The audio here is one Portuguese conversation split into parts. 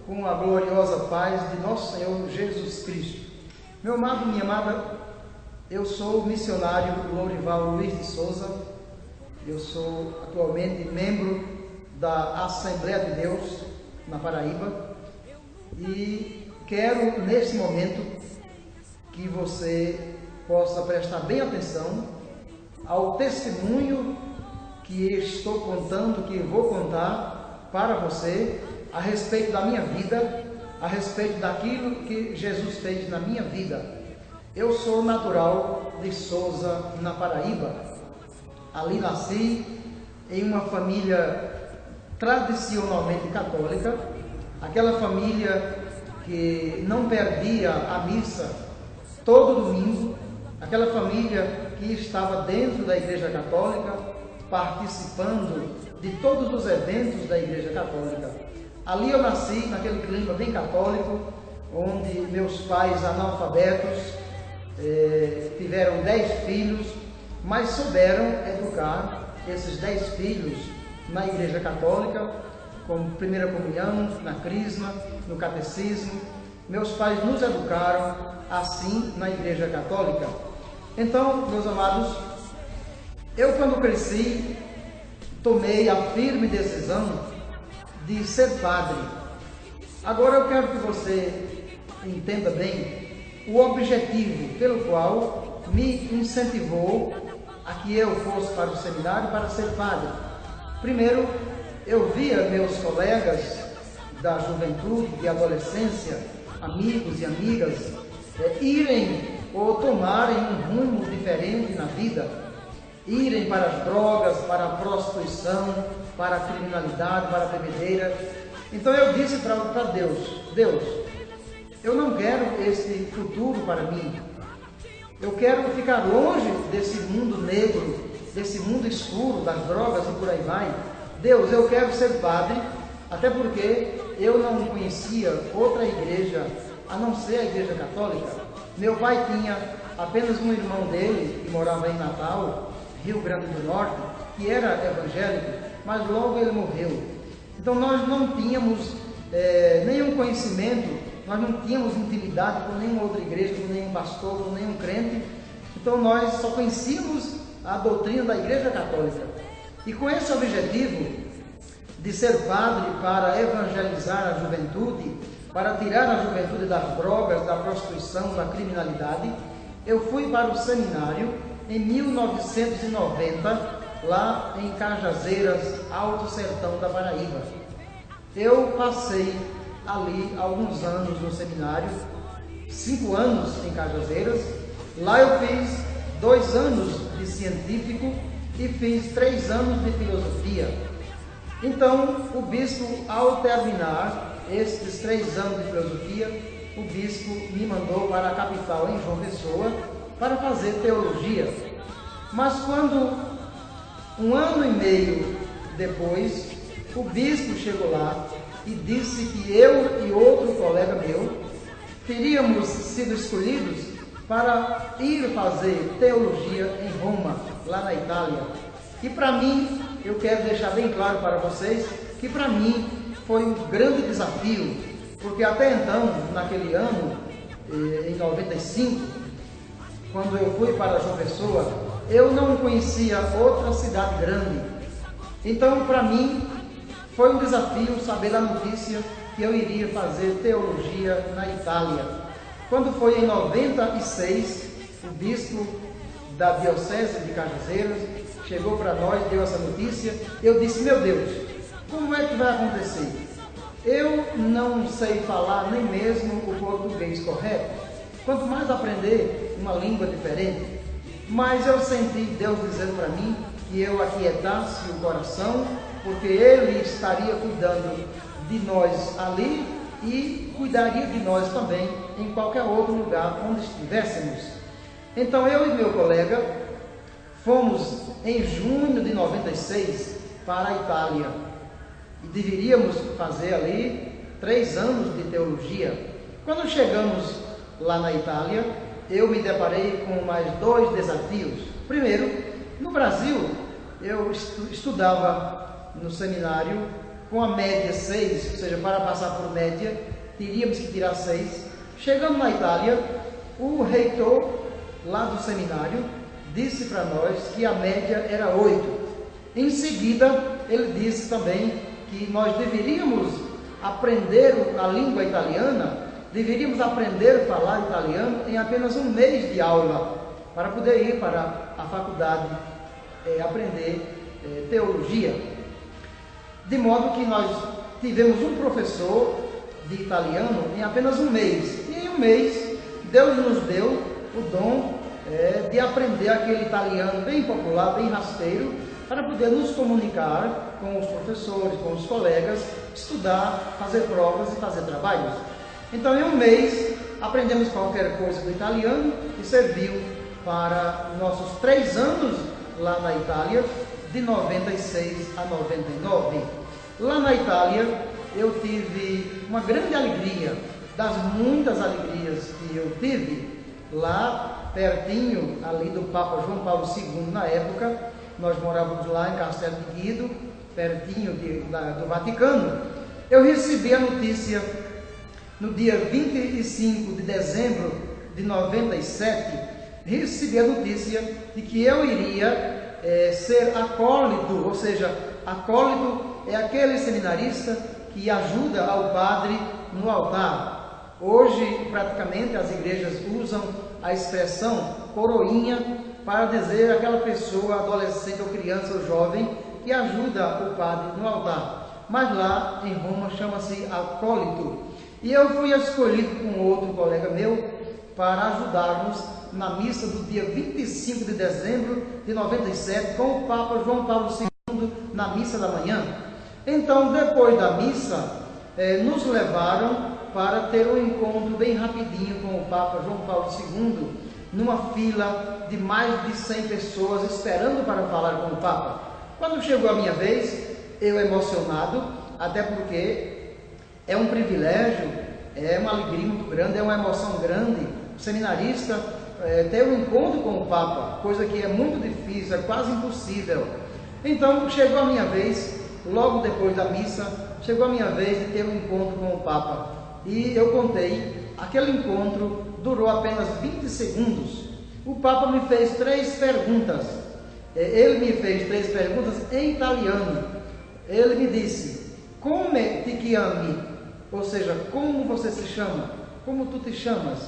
com a gloriosa paz de nosso Senhor Jesus Cristo. Meu amado, minha amada, eu sou o missionário Lourival Luiz de Souza. Eu sou atualmente membro da Assembleia de Deus na Paraíba e quero neste momento que você possa prestar bem atenção ao testemunho que estou contando, que vou contar para você a respeito da minha vida, a respeito daquilo que Jesus fez na minha vida. Eu sou natural de Souza, na Paraíba. Ali nasci em uma família tradicionalmente católica, aquela família que não perdia a missa todo domingo, aquela família que estava dentro da Igreja Católica, participando de todos os eventos da Igreja Católica. Ali eu nasci, naquele clima bem católico, onde meus pais analfabetos tiveram 10 filhos, mas souberam educar esses 10 filhos na Igreja Católica, com primeira comunhão, na crisma, no catecismo. Meus pais nos educaram assim na Igreja Católica. Então, meus amados, eu quando cresci, tomei a firme decisão de ser padre. Agora eu quero que você entenda bem o objetivo pelo qual me incentivou a que eu fosse para o seminário para ser padre. Primeiro, eu via meus colegas da juventude, de adolescência, amigos e amigas, irem ou tomarem um rumo diferente na vida, irem para as drogas, para a prostituição, para a criminalidade, para a bebedeira. Então eu disse para Deus, eu não quero esse futuro para mim. Eu quero ficar longe desse mundo negro, desse mundo escuro, das drogas e por aí vai. Deus, eu quero ser padre, até porque eu não conhecia outra igreja a não ser a Igreja Católica. Meu pai tinha apenas um irmão dele, que morava em Natal, Rio Grande do Norte, que era evangélico, mas logo ele morreu. Então nós não tínhamos nenhum conhecimento, nós não tínhamos intimidade com nenhuma outra igreja, com nenhum pastor, com nenhum crente. Então nós só conhecíamos a doutrina da Igreja Católica. E com esse objetivo de ser padre para evangelizar a juventude, para tirar a juventude das drogas, da prostituição, da criminalidade, eu fui para o seminário em 1990, lá em Cajazeiras, Alto Sertão da Paraíba. Eu passei ali alguns anos no seminário, 5 anos em Cajazeiras. Lá eu fiz 2 anos de científico e fiz 3 anos de filosofia. Então, o bispo, ao terminar estes 3 anos de filosofia, o bispo me mandou para a capital, em João Pessoa, para fazer teologia. Mas quando, 1 ano e meio depois, o bispo chegou lá e disse que eu e outro colega meu teríamos sido escolhidos para ir fazer teologia em Roma, lá na Itália. E para mim, eu quero deixar bem claro para vocês que para mim foi um grande desafio, porque até então, naquele ano, em 95, quando eu fui para João Pessoa, eu não conhecia outra cidade grande. Então, para mim, foi um desafio saber da notícia que eu iria fazer teologia na Itália. Quando foi em 96, o bispo da Diocese de Cajazeiras chegou para nós, deu essa notícia. Eu disse, meu Deus, como é que vai acontecer? Eu não sei falar nem mesmo o português correto, quanto mais aprender uma língua diferente. Mas eu senti Deus dizendo para mim que eu aquietasse o coração, porque Ele estaria cuidando de nós ali e cuidaria de nós também em qualquer outro lugar onde estivéssemos. Então eu e meu colega fomos em junho de 96 para a Itália e deveríamos fazer ali 3 anos de teologia. Quando chegamos lá na Itália, eu me deparei com mais 2 desafios. Primeiro, no Brasil, eu estudava no seminário com a média 6, ou seja, para passar por média, teríamos que tirar 6. Chegando na Itália, o reitor lá do seminário disse para nós que a média era 8. Em seguida, ele disse também que nós deveríamos aprender a língua italiana, deveríamos aprender a falar italiano em apenas um mês de aula, para poder ir para a faculdade aprender teologia. De modo que nós tivemos um professor de italiano em apenas um mês. E em um mês, Deus nos deu o dom de aprender aquele italiano bem popular, bem rasteiro, para poder nos comunicar com os professores, com os colegas, estudar, fazer provas e fazer trabalhos. Então, em um mês, aprendemos qualquer coisa do italiano e serviu para nossos 3 anos lá na Itália, de 96 a 99. Lá na Itália, eu tive uma grande alegria, das muitas alegrias que eu tive, lá pertinho ali do Papa João Paulo II na época. Nós morávamos lá em Castelo de Guido, pertinho do Vaticano. Eu recebi a notícia no dia 25 de dezembro de 97, recebi a notícia de que eu iria ser acólito, ou seja, acólito é aquele seminarista que ajuda ao padre no altar. Hoje, praticamente, as igrejas usam a expressão coroinha para dizer aquela pessoa, adolescente ou criança ou jovem, que ajuda o padre no altar. Mas lá em Roma chama-se acólito. E eu fui escolhido com outro colega meu para ajudarmos na missa do dia 25 de dezembro de 97 com o Papa João Paulo II na missa da manhã. Então, depois da missa, nos levaram para ter um encontro bem rapidinho com o Papa João Paulo II, numa fila de mais de 100 pessoas esperando para falar com o Papa. Quando chegou a minha vez, eu emocionado, até porque é um privilégio, é uma alegria muito grande, é uma emoção grande, o seminarista ter um encontro com o Papa, coisa que é muito difícil, é quase impossível. Então, chegou a minha vez, logo depois da missa, chegou a minha vez de ter um encontro com o Papa. E eu contei, aquele encontro durou apenas 20 segundos. O Papa me fez 3 perguntas. Ele me fez 3 perguntas em italiano. Ele me disse: "Come ti chiami?", ou seja, como você se chama? Como tu te chamas?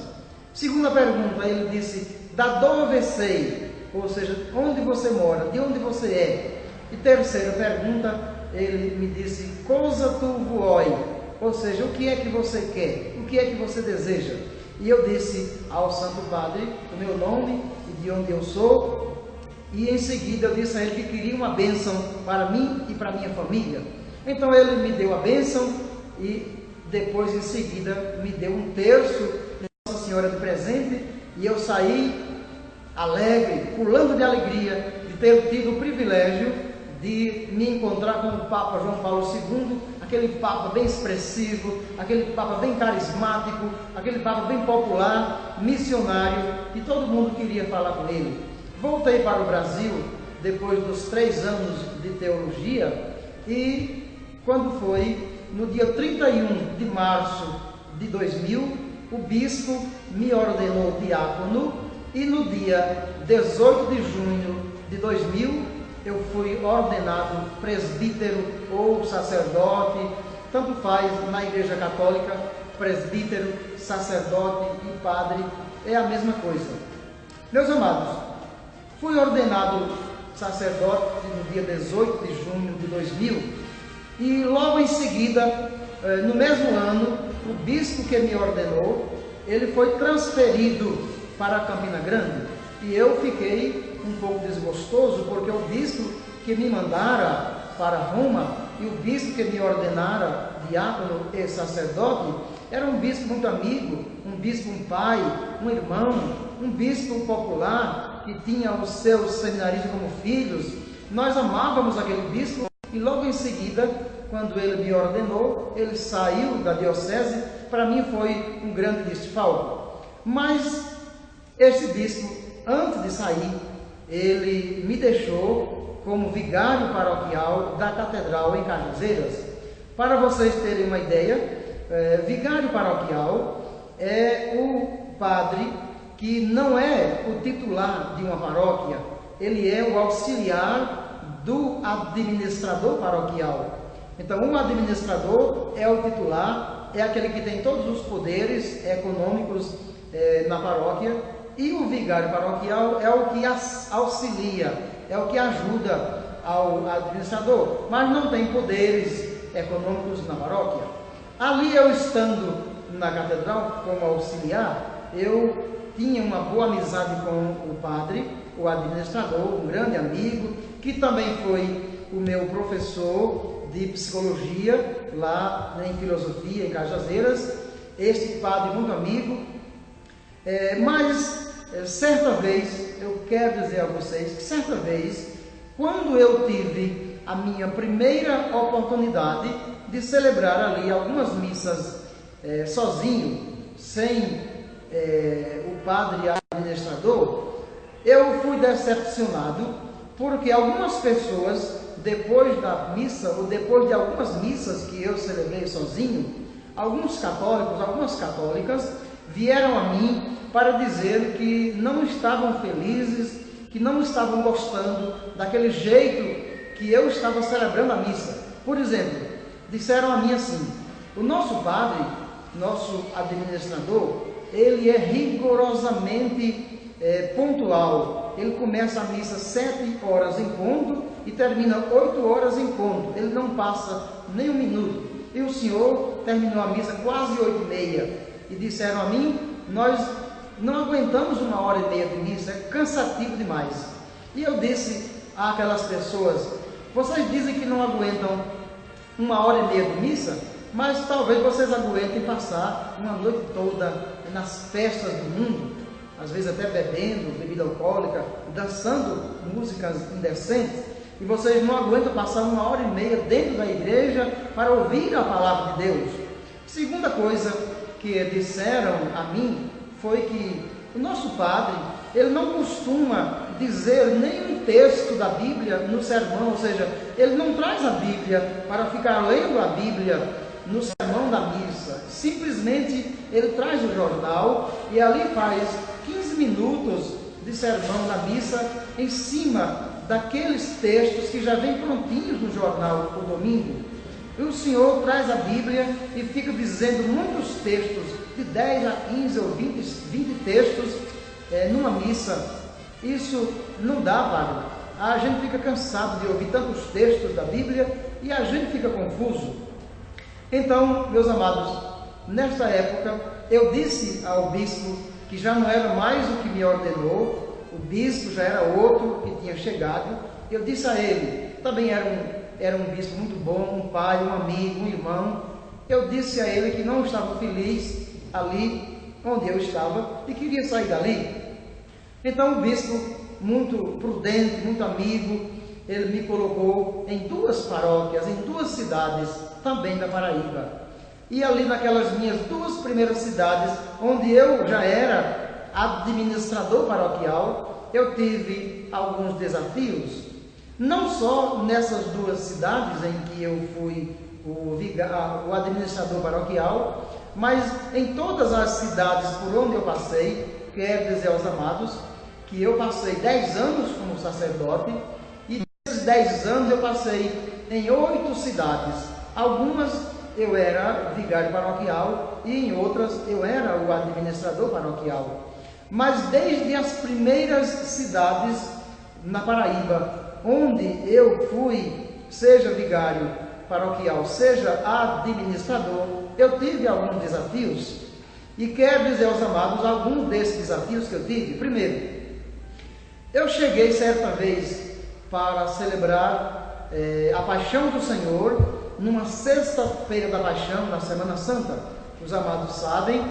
Segunda pergunta, ele disse: "Da dove sei?", ou seja, onde você mora, de onde você é? E terceira pergunta, ele me disse: "Cosa tu vuoi?", ou seja, o que é que você quer? O que é que você deseja? E eu disse ao Santo Padre o meu nome e de onde eu sou. E em seguida eu disse a ele que queria uma bênção para mim e para minha família. Então ele me deu a bênção e depois em seguida me deu um terço de Nossa Senhora de presente. E eu saí alegre, pulando de alegria de ter tido o privilégio de me encontrar com o Papa João Paulo II, aquele Papa bem expressivo, aquele Papa bem carismático, aquele Papa bem popular, missionário, que todo mundo queria falar com ele. Voltei para o Brasil depois dos 3 anos de teologia e quando foi no dia 31 de março de 2000, o bispo me ordenou diácono e no dia 18 de junho de 2000 eu fui ordenado presbítero ou sacerdote, tanto faz na Igreja Católica, presbítero, sacerdote e padre, é a mesma coisa. Meus amados, fui ordenado sacerdote no dia 18 de junho de 2000 e logo em seguida, no mesmo ano, o bispo que me ordenou, ele foi transferido para Campina Grande e eu fiquei um pouco desgostoso porque o bispo que me mandara para Roma e o bispo que me ordenara diácono e sacerdote era um bispo muito amigo, um bispo, um pai, um irmão, um bispo popular que tinha os seus seminaristas como filhos. Nós amávamos aquele bispo e logo em seguida, quando ele me ordenou, ele saiu da diocese. Para mim foi um grande desfalco. Mas esse bispo, antes de sair, ele me deixou como vigário paroquial da catedral em Cajazeiras. Para vocês terem uma ideia, vigário paroquial é o padre que não é o titular de uma paróquia, ele é o auxiliar do administrador paroquial. Então, um administrador é o titular, é aquele que tem todos os poderes econômicos na paróquia, e o vigário paroquial é o que auxilia, é o que ajuda ao administrador, mas não tem poderes econômicos na paróquia. Ali, eu estando na catedral como auxiliar, eu tinha uma boa amizade com o padre, o administrador, um grande amigo, que também foi o meu professor de psicologia lá em filosofia em Cajazeiras, este padre muito amigo. Mas certa vez, eu quero dizer a vocês que certa vez, quando eu tive a minha primeira oportunidade de celebrar ali algumas missas sozinho, sem o padre administrador, eu fui decepcionado, porque algumas pessoas, depois da missa, ou depois de algumas missas que eu celebrei sozinho, alguns católicos, algumas católicas, vieram a mim para dizer que não estavam felizes, que não estavam gostando daquele jeito que eu estava celebrando a missa. Por exemplo, disseram a mim assim: o nosso padre, nosso administrador, ele é rigorosamente pontual. Ele começa a missa 7 horas em ponto e termina 8 horas em ponto. Ele não passa nem um minuto. E o senhor terminou a missa quase 8h30. E disseram a mim: nós não aguentamos 1h30 de missa, é cansativo demais. E eu disse àquelas pessoas: vocês dizem que não aguentam 1h30 de missa, mas talvez vocês aguentem passar uma noite toda nas festas do mundo, às vezes até bebendo bebida alcoólica, dançando músicas indecentes, e vocês não aguentam passar 1h30 dentro da igreja para ouvir a palavra de Deus. Segunda coisa que disseram a mim foi que o nosso padre, ele não costuma dizer nenhum texto da Bíblia no sermão, ou seja, ele não traz a Bíblia para ficar lendo a Bíblia no sermão da missa. Simplesmente ele traz o jornal e ali faz 15 minutos de sermão da missa em cima daqueles textos que já vêm prontinhos no jornal o domingo. E o senhor traz a Bíblia e fica dizendo muitos textos, de 10 a 15 ou 20 textos numa missa. Isso não dá, padre. A gente fica cansado de ouvir tantos textos da Bíblia e a gente fica confuso. Então, meus amados, nesta época, eu disse ao bispo que já não era mais o que me ordenou, o bispo já era outro que tinha chegado. Eu disse a ele, também era um bispo muito bom, um pai, um amigo, um irmão. Eu disse a ele que não estava feliz ali onde eu estava e queria sair dali. Então o bispo, muito prudente, muito amigo, ele me colocou em 2 paróquias, em 2 cidades também da Paraíba. E ali naquelas minhas 2 primeiras cidades, onde eu já era administrador paroquial, eu tive alguns desafios. Não só nessas 2 cidades em que eu fui o administrador paroquial, mas em todas as cidades por onde eu passei. Quero dizer aos amados que eu passei 10 anos como sacerdote, e nesses 10 anos eu passei em 8 cidades. Algumas eu era vigário paroquial e em outras eu era o administrador paroquial. Mas desde as primeiras cidades na Paraíba, onde eu fui, seja vigário paroquial, seja administrador, eu tive alguns desafios. E quero dizer aos amados alguns desses desafios que eu tive. Primeiro, eu cheguei certa vez para celebrar a Paixão do Senhor, numa sexta-feira da Paixão, na Semana Santa. Os amados sabem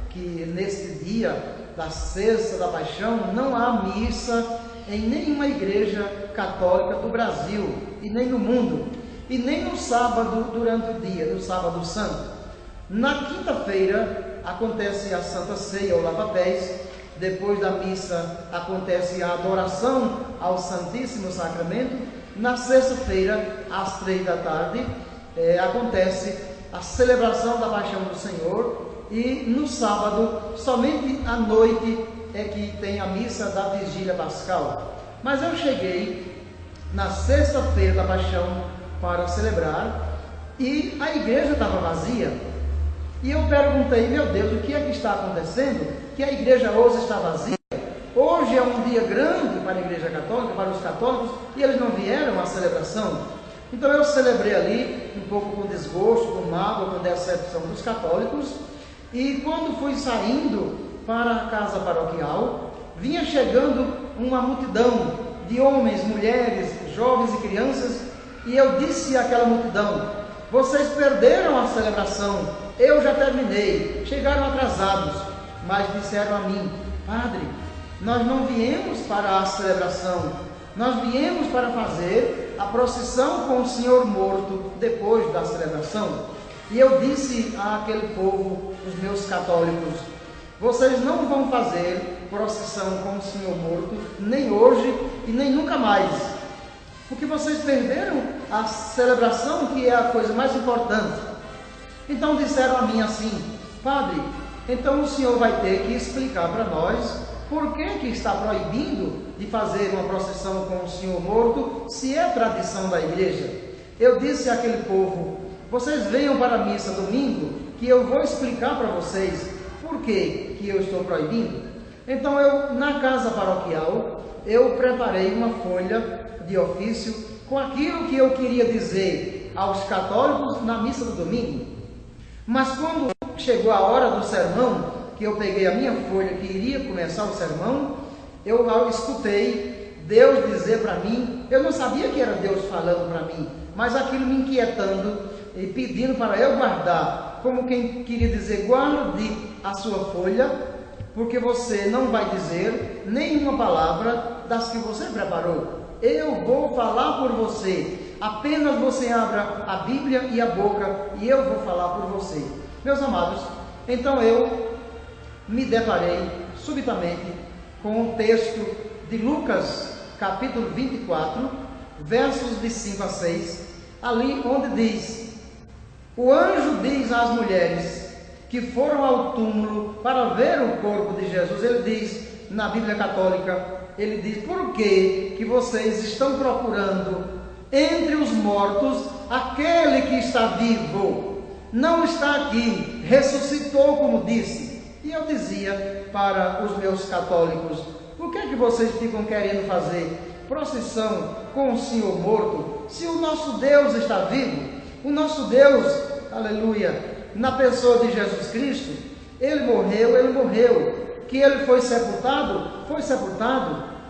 que nesse dia da sexta da Paixão não há missa em nenhuma igreja católica do Brasil e nem no mundo, e nem no sábado durante o dia, no sábado santo. Na quinta-feira acontece a Santa Ceia ou Lava-Pés. Depois da missa acontece a adoração ao Santíssimo Sacramento. Na sexta-feira, às 3 da tarde, acontece a celebração da paixão do Senhor, e no sábado, somente à noite, é que tem a missa da vigília pascal. Mas eu cheguei na sexta-feira da paixão para celebrar, e a igreja estava vazia. E eu perguntei: meu Deus, o que é que está acontecendo? Que a igreja hoje está vazia? Hoje é um dia grande para a igreja católica, para os católicos, e eles não vieram à celebração. Então eu celebrei ali, um pouco com desgosto, com mágoa, com decepção dos católicos, e quando fui saindo para a casa paroquial, vinha chegando uma multidão de homens, mulheres, jovens e crianças, e eu disse àquela multidão: vocês perderam a celebração, eu já terminei, chegaram atrasados. Mas disseram a mim: padre, nós não viemos para a celebração, nós viemos para fazer a procissão com o Senhor morto depois da celebração. E eu disse àquele povo, os meus católicos: vocês não vão fazer procissão com o Senhor morto, nem hoje e nem nunca mais, porque vocês perderam a celebração, que é a coisa mais importante. Então disseram a mim assim: padre, então o senhor vai ter que explicar para nós por que está proibindo de fazer uma procissão com o Senhor morto, se é tradição da igreja. Eu disse àquele povo: vocês venham para a missa domingo, que eu vou explicar para vocês por que eu estou proibindo. Então eu, na casa paroquial, eu preparei uma folha de ofício com aquilo que eu queria dizer aos católicos na missa do domingo. Mas quando chegou a hora do sermão, que eu peguei a minha folha que iria começar o sermão, eu escutei Deus dizer para mim, eu não sabia que era Deus falando para mim, mas aquilo me inquietando e pedindo para eu guardar, como quem queria dizer: guarde a sua folha, porque você não vai dizer nenhuma palavra das que você preparou. Eu vou falar por você, apenas você abra a Bíblia e a boca e eu vou falar por você. Meus amados, então eu me deparei subitamente com o texto de Lucas, capítulo 24, versos de 5 a 6, ali onde diz: o anjo diz às mulheres que foram ao túmulo para ver o corpo de Jesus, ele diz na Bíblia Católica, ele diz: por que vocês estão procurando entre os mortos aquele que está vivo? Não está aqui, ressuscitou, como disse. E eu dizia para os meus católicos: por que vocês ficam querendo fazer procissão com o Senhor morto, se o nosso Deus está vivo? O nosso Deus, aleluia, na pessoa de Jesus Cristo, ele morreu. Que ele foi sepultado,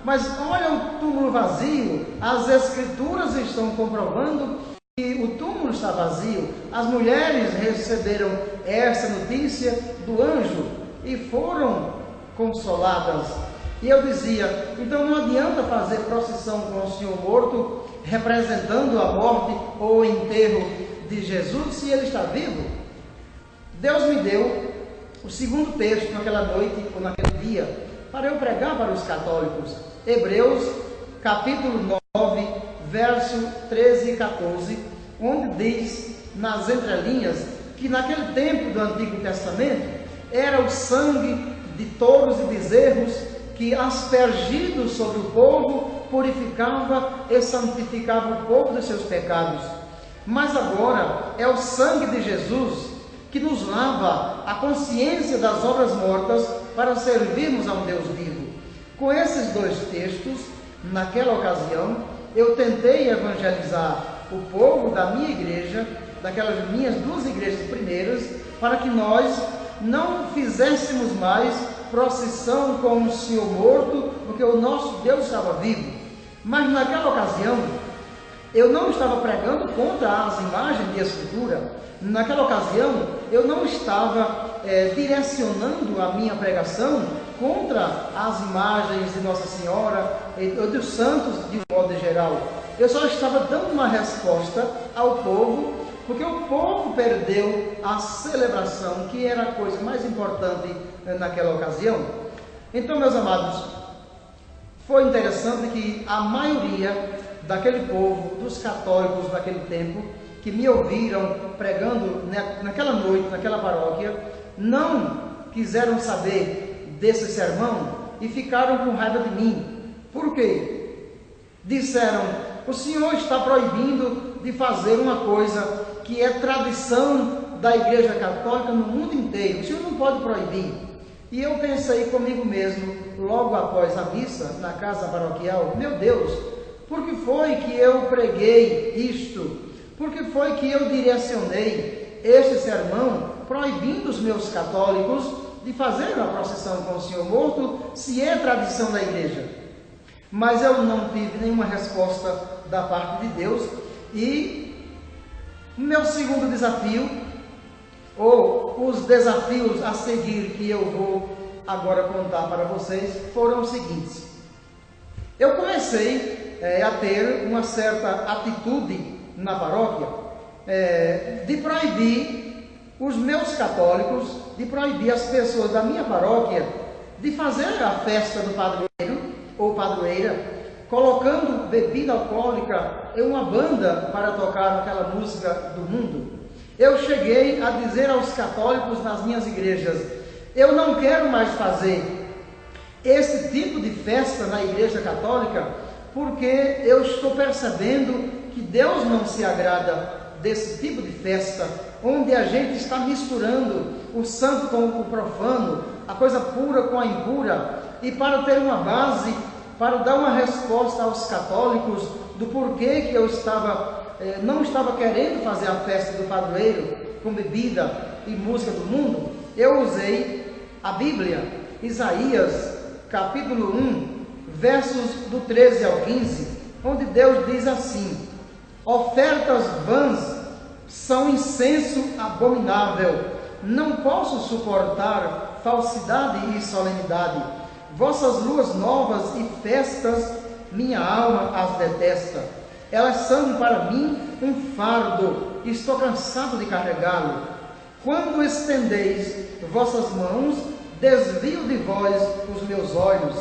mas olha o túmulo vazio. As escrituras estão comprovando que o túmulo está vazio. As mulheres receberam essa notícia do anjo e foram consoladas. E eu dizia: então não adianta fazer procissão com o Senhor morto, representando a morte ou o enterro de Jesus, se ele está vivo. Deus me deu o segundo texto naquela noite, ou naquele dia, para eu pregar para os católicos. Hebreus, capítulo 9, verso 13 e 14, onde diz, nas entrelinhas, que naquele tempo do Antigo Testamento, era o sangue de touros e bezerros que, aspergidos sobre o povo, purificava e santificava o povo dos seus pecados. Mas agora é o sangue de Jesus que nos lava a consciência das obras mortas para servirmos a um Deus vivo. Com esses dois textos, naquela ocasião, eu tentei evangelizar o povo da minha igreja, daquelas minhas duas igrejas primeiras, para que nós não fizéssemos mais procissão com o Senhor morto, porque o nosso Deus estava vivo. Mas naquela ocasião, eu não estava pregando contra as imagens de escultura. Naquela ocasião, eu não estava direcionando a minha pregação contra as imagens de Nossa Senhora ou dos santos de um modo geral. Eu só estava dando uma resposta ao povo, porque o povo perdeu a celebração, que era a coisa mais importante naquela ocasião. Então, meus amados, foi interessante que a maioria daquele povo, dos católicos daquele tempo, que me ouviram pregando naquela noite, naquela paróquia, não quiseram saber desse sermão e ficaram com raiva de mim. Por quê? Disseram: o senhor está proibindo de fazer uma coisa que é tradição da Igreja Católica no mundo inteiro. O senhor não pode proibir. E eu pensei comigo mesmo, logo após a missa, na casa paroquial: meu Deus, por que foi que eu preguei isto? Por que foi que eu direcionei este sermão proibindo os meus católicos de fazer a procissão com o Senhor morto, se é tradição da igreja? Mas eu não tive nenhuma resposta da parte de Deus. E o meu segundo desafio, ou os desafios a seguir que eu vou agora contar para vocês, foram os seguintes. Eu comecei a ter uma certa atitude na paróquia de proibir os meus católicos, de proibir as pessoas da minha paróquia de fazer a festa do padroeiro ou padroeira, colocando bebida alcoólica em uma banda para tocar aquela música do mundo. Eu cheguei a dizer aos católicos nas minhas igrejas: eu não quero mais fazer esse tipo de festa na igreja católica, porque eu estou percebendo que Deus não se agrada desse tipo de festa, onde a gente está misturando o santo com o profano, a coisa pura com a impura. E para ter uma base, para dar uma resposta aos católicos do porquê que eu não estava querendo fazer a festa do padroeiro com bebida e música do mundo, eu usei a Bíblia, Isaías, capítulo 1, versos do 13 ao 15, onde Deus diz assim: ofertas vãs são incenso abominável, não posso suportar falsidade e solenidade. Vossas luas novas e festas, minha alma as detesta. Elas são para mim um fardo, estou cansado de carregá-lo. Quando estendeis vossas mãos, desvio de vós os meus olhos.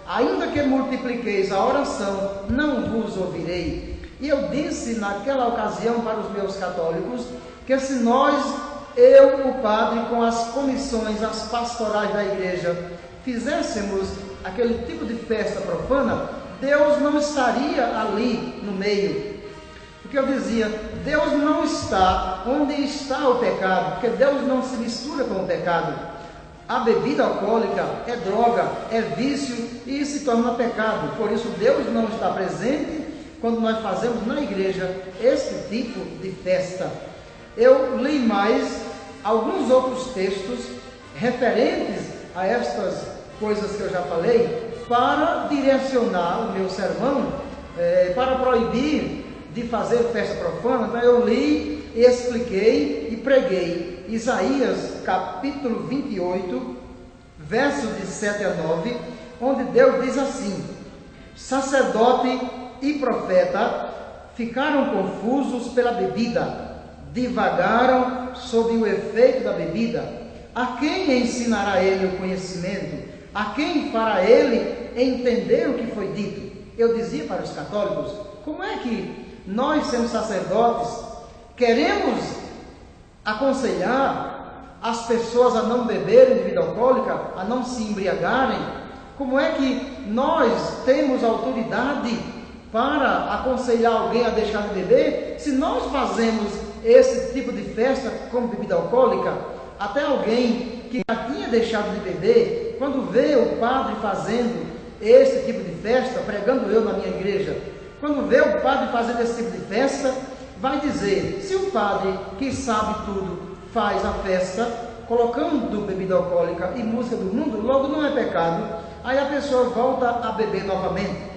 Ainda que multipliqueis a oração, não vos ouvirei. E eu disse naquela ocasião para os meus católicos que se nós, eu, o padre, com as comissões, as pastorais da igreja, fizéssemos aquele tipo de festa profana, Deus não estaria ali no meio. Porque eu dizia: Deus não está onde está o pecado, porque Deus não se mistura com o pecado. A bebida alcoólica é droga, é vício e se torna pecado. Por isso Deus não está presente quando nós fazemos na igreja esse tipo de festa. Eu li mais alguns outros textos referentes a estas coisas que eu já falei, para direcionar o meu sermão, para proibir de fazer festa profana. Então eu li, expliquei e preguei Isaías capítulo 28, versos de 7 a 9, onde Deus diz assim: sacerdote e profeta ficaram confusos pela bebida, divagaram sob o efeito da bebida. A quem ensinará ele o conhecimento? A quem fará ele entender o que foi dito? Eu dizia para os católicos: como é que nós, sendo sacerdotes, queremos aconselhar as pessoas a não beberem bebida alcoólica, a não se embriagarem? Como é que nós temos autoridade para aconselhar alguém a deixar de beber, se nós fazemos esse tipo de festa com bebida alcoólica? Até alguém que já tinha deixado de beber, quando vê o padre fazendo esse tipo de festa, pregando eu na minha igreja, quando vê o padre fazendo esse tipo de festa, vai dizer: se o padre que sabe tudo faz a festa colocando bebida alcoólica e música do mundo, logo não é pecado. Aí a pessoa volta a beber novamente.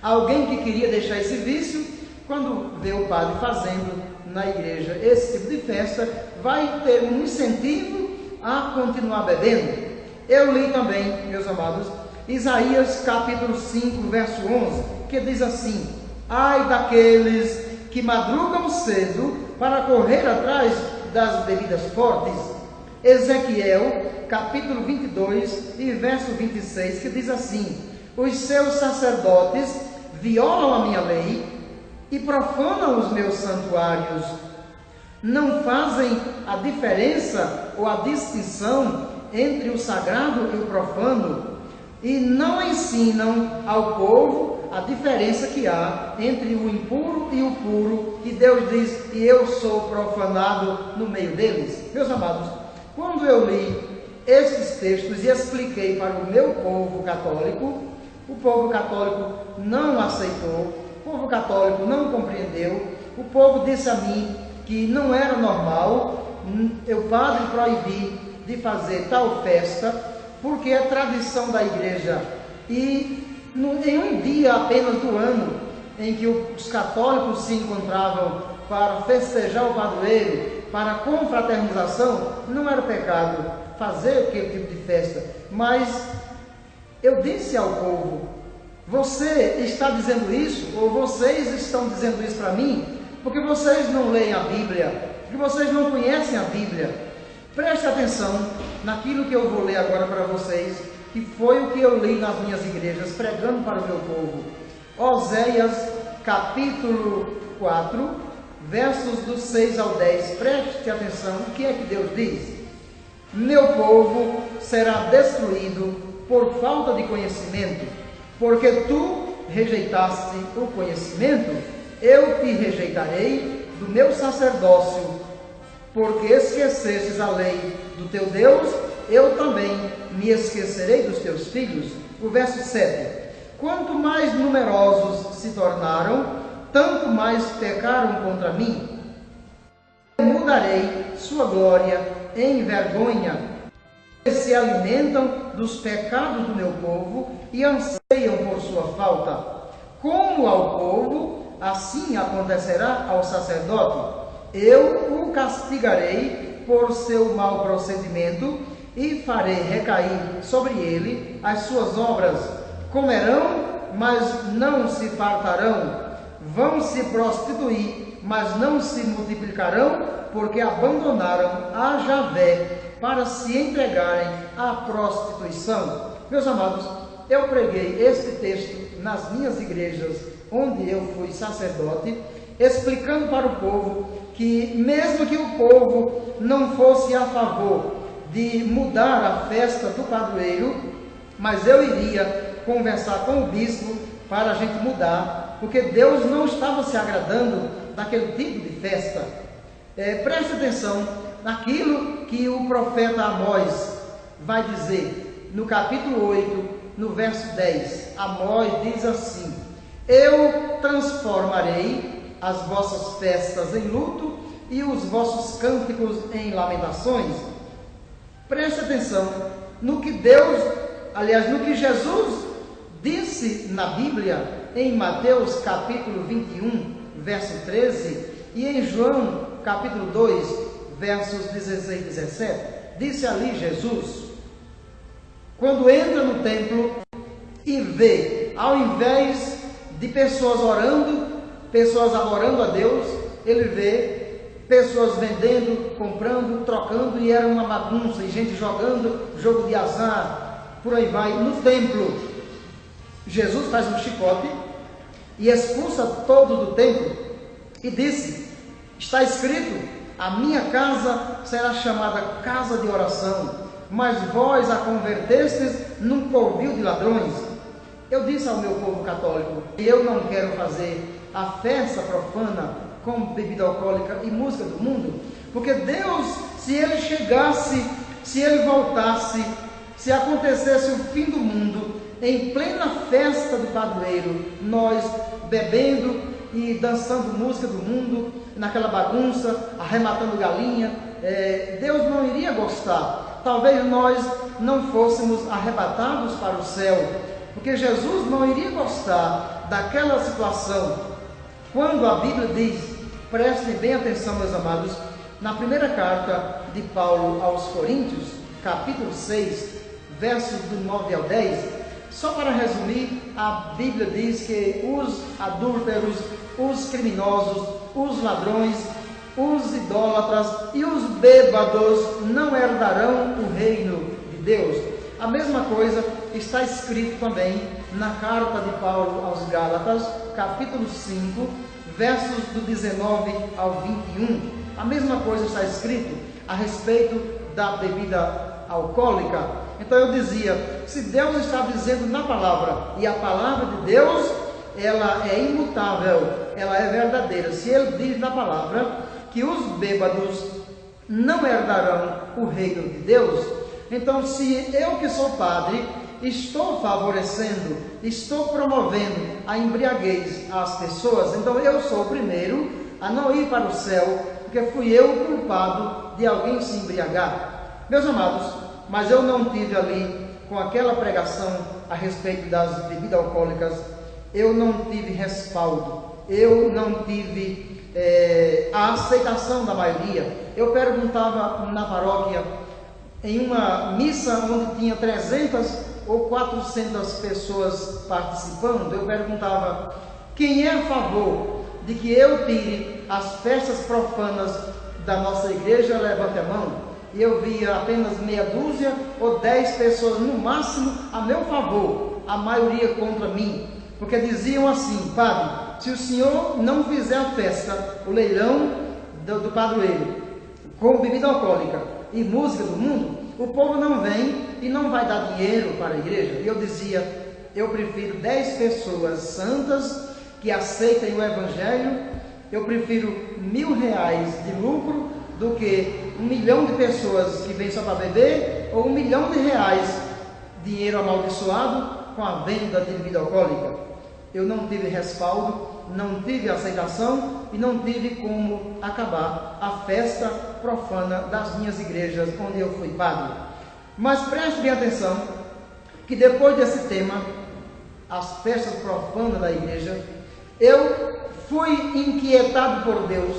Alguém que queria deixar esse vício, quando vê o padre fazendo na igreja esse tipo de festa, vai ter um incentivo a continuar bebendo. Eu li também, meus amados, Isaías capítulo 5, verso 11, que diz assim: ai daqueles que madrugam cedo para correr atrás das bebidas fortes. Ezequiel capítulo 22 e verso 26, que diz assim: os seus sacerdotes violam a minha lei e profanam os meus santuários. Não fazem a diferença ou a distinção entre o sagrado e o profano, e não ensinam ao povo a diferença que há entre o impuro e o puro, e Deus diz, e eu sou profanado no meio deles. Meus amados, quando eu li estes textos e expliquei para o meu povo católico, o povo católico não aceitou, o povo católico não compreendeu, o povo disse a mim que não era normal o padre proibir de fazer tal festa, porque é tradição da igreja. E em um dia apenas do ano, em que os católicos se encontravam para festejar o padroeiro, para a confraternização, não era pecado fazer aquele tipo de festa. Mas eu disse ao povo, você está dizendo isso, ou vocês estão dizendo isso para mim, porque vocês não leem a Bíblia, porque vocês não conhecem a Bíblia. Preste atenção naquilo que eu vou ler agora para vocês, que foi o que eu li nas minhas igrejas, pregando para o meu povo. Oséias, capítulo 4, versos do 6 ao 10. Preste atenção, o que é que Deus diz? Meu povo será destruído por falta de conhecimento, porque tu rejeitaste o conhecimento, eu te rejeitarei do meu sacerdócio. Porque esquecestes a lei do teu Deus, eu também me esquecerei dos teus filhos. O verso 7. Quanto mais numerosos se tornaram, tanto mais pecaram contra mim. Mudarei sua glória em vergonha. Eles se alimentam dos pecados do meu povo e anseiam por sua falta. Como ao povo, assim acontecerá ao sacerdote. Eu o castigarei por seu mau procedimento e farei recair sobre ele as suas obras. Comerão, mas não se fartarão. Vão se prostituir, mas não se multiplicarão, porque abandonaram a Javé para se entregarem à prostituição. Meus amados, eu preguei este texto nas minhas igrejas, onde eu fui sacerdote, explicando para o povo que mesmo que o povo não fosse a favor de mudar a festa do padroeiro, mas eu iria conversar com o bispo para a gente mudar, porque Deus não estava se agradando daquele tipo de festa. Preste atenção naquilo que o profeta Amós vai dizer no capítulo 8, no verso 10. Amós diz assim: eu transformarei as vossas festas em luto e os vossos cânticos em lamentações. Preste atenção no que no que Jesus disse na Bíblia, em Mateus capítulo 21, verso 13, e em João capítulo 2, versos 16 e 17. Disse ali Jesus, quando entra no templo e vê, ao invés de pessoas orando, pessoas adorando a Deus, ele vê pessoas vendendo, comprando, trocando, e era uma bagunça, e gente jogando jogo de azar, por aí vai. No templo, Jesus faz um chicote e expulsa todo do templo e disse, está escrito, a minha casa será chamada casa de oração, mas vós a convertestes num covil de ladrões. Eu disse ao meu povo católico, eu não quero fazer a festa profana com bebida alcoólica e música do mundo, porque Deus, se Ele chegasse, se Ele voltasse, se acontecesse o fim do mundo, em plena festa do padroeiro, nós bebendo e dançando música do mundo, naquela bagunça, arrematando galinha, Deus não iria gostar. Talvez nós não fôssemos arrebatados para o céu, porque Jesus não iria gostar daquela situação. Quando a Bíblia diz, prestem bem atenção, meus amados, na primeira carta de Paulo aos Coríntios, capítulo 6, versos do 9 ao 10, só para resumir, a Bíblia diz que os adúlteros, os criminosos, os ladrões, os idólatras e os bêbados não herdarão o reino de Deus. A mesma coisa está escrito também na carta de Paulo aos Gálatas, capítulo 5, versos do 19 ao 21. A mesma coisa está escrito a respeito da bebida alcoólica. Então eu dizia, se Deus está dizendo na palavra, e a palavra de Deus, ela é imutável, ela é verdadeira. Se Ele diz na palavra que os bêbados não herdarão o reino de Deus, então se eu que sou padre, estou favorecendo, estou promovendo a embriaguez às pessoas, então eu sou o primeiro a não ir para o céu, porque fui eu o culpado de alguém se embriagar. Meus amados, mas eu não tive ali, com aquela pregação a respeito das bebidas alcoólicas, eu não tive respaldo, eu não tive a aceitação da maioria. Eu perguntava na paróquia, em uma missa onde tinha 300 ou 400 pessoas participando, eu perguntava, quem é a favor de que eu tire as festas profanas da nossa igreja? Levante a mão. E eu via apenas meia dúzia ou 10 pessoas no máximo a meu favor, a maioria contra mim, porque diziam assim, padre, se o senhor não fizer a festa, o leilão do padroeiro, com bebida alcoólica e música do mundo, o povo não vem e não vai dar dinheiro para a igreja. E eu dizia, eu prefiro 10 pessoas santas que aceitem o evangelho, eu prefiro R$1.000 de lucro do que 1 milhão de pessoas que vêm só para beber, ou R$1 milhão, dinheiro amaldiçoado com a venda de bebida alcoólica. Eu não tive respaldo, não tive aceitação e não tive como acabar a festa profana das minhas igrejas onde eu fui padre. Mas preste bem atenção que depois desse tema, as festas profanas da igreja, eu fui inquietado por Deus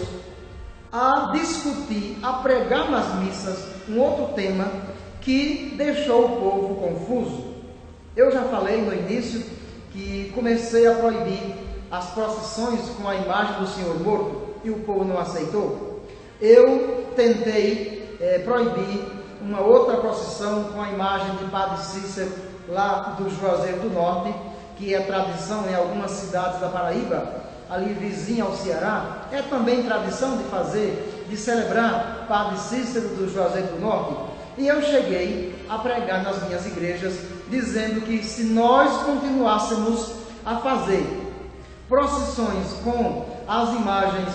a discutir, a pregar nas missas um outro tema que deixou o povo confuso. Eu já falei no início que comecei a proibir as procissões com a imagem do Senhor morto e o povo não aceitou. Eu tentei proibir uma outra procissão com a imagem de Padre Cícero lá do Juazeiro do Norte, que é tradição em algumas cidades da Paraíba, ali vizinha ao Ceará. É também tradição de fazer, de celebrar Padre Cícero do Juazeiro do Norte. E eu cheguei a pregar nas minhas igrejas, dizendo que se nós continuássemos a fazer procissões com as imagens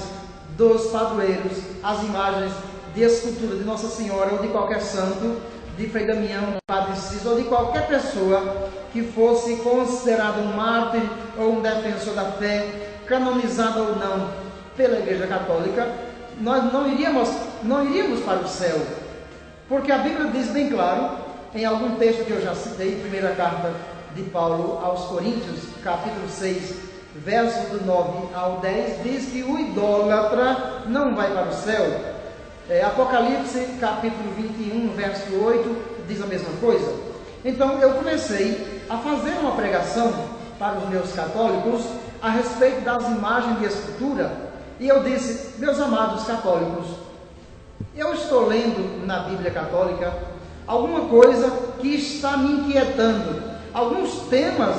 dos padroeiros, as imagens de escultura de Nossa Senhora ou de qualquer santo, de Frei Damião, Padre Cícero, ou de qualquer pessoa que fosse considerado um mártir ou um defensor da fé, canonizado ou não pela Igreja Católica, nós não iríamos para o céu. Porque a Bíblia diz bem claro, em algum texto que eu já citei, primeira carta de Paulo aos Coríntios, capítulo 6, verso do 9 ao 10, diz que o idólatra não vai para o céu. Apocalipse, capítulo 21, verso 8, diz a mesma coisa. Então eu comecei a fazer uma pregação para os meus católicos a respeito das imagens de escultura, e eu disse, meus amados católicos, eu estou lendo na Bíblia Católica alguma coisa que está me inquietando, alguns temas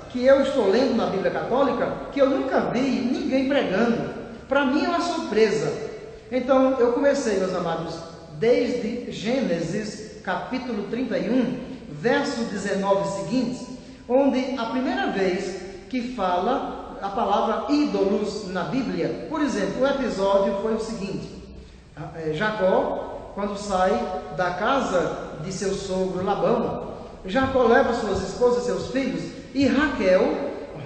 que eu estou lendo na Bíblia Católica que eu nunca vi ninguém pregando. Para mim é uma surpresa. Então eu comecei, meus amados, desde Gênesis capítulo 31, verso 19 seguintes, onde a primeira vez que fala a palavra ídolos na Bíblia. Por exemplo, o episódio foi o seguinte: Jacó, quando sai da casa de seu sogro Labão, Jacó leva suas esposas e seus filhos, e Raquel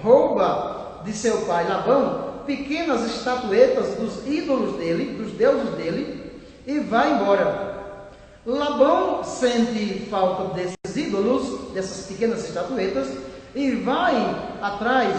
rouba de seu pai Labão pequenas estatuetas dos ídolos dele, dos deuses dele, e vai embora. Labão sente falta desses ídolos, dessas pequenas estatuetas, e vai atrás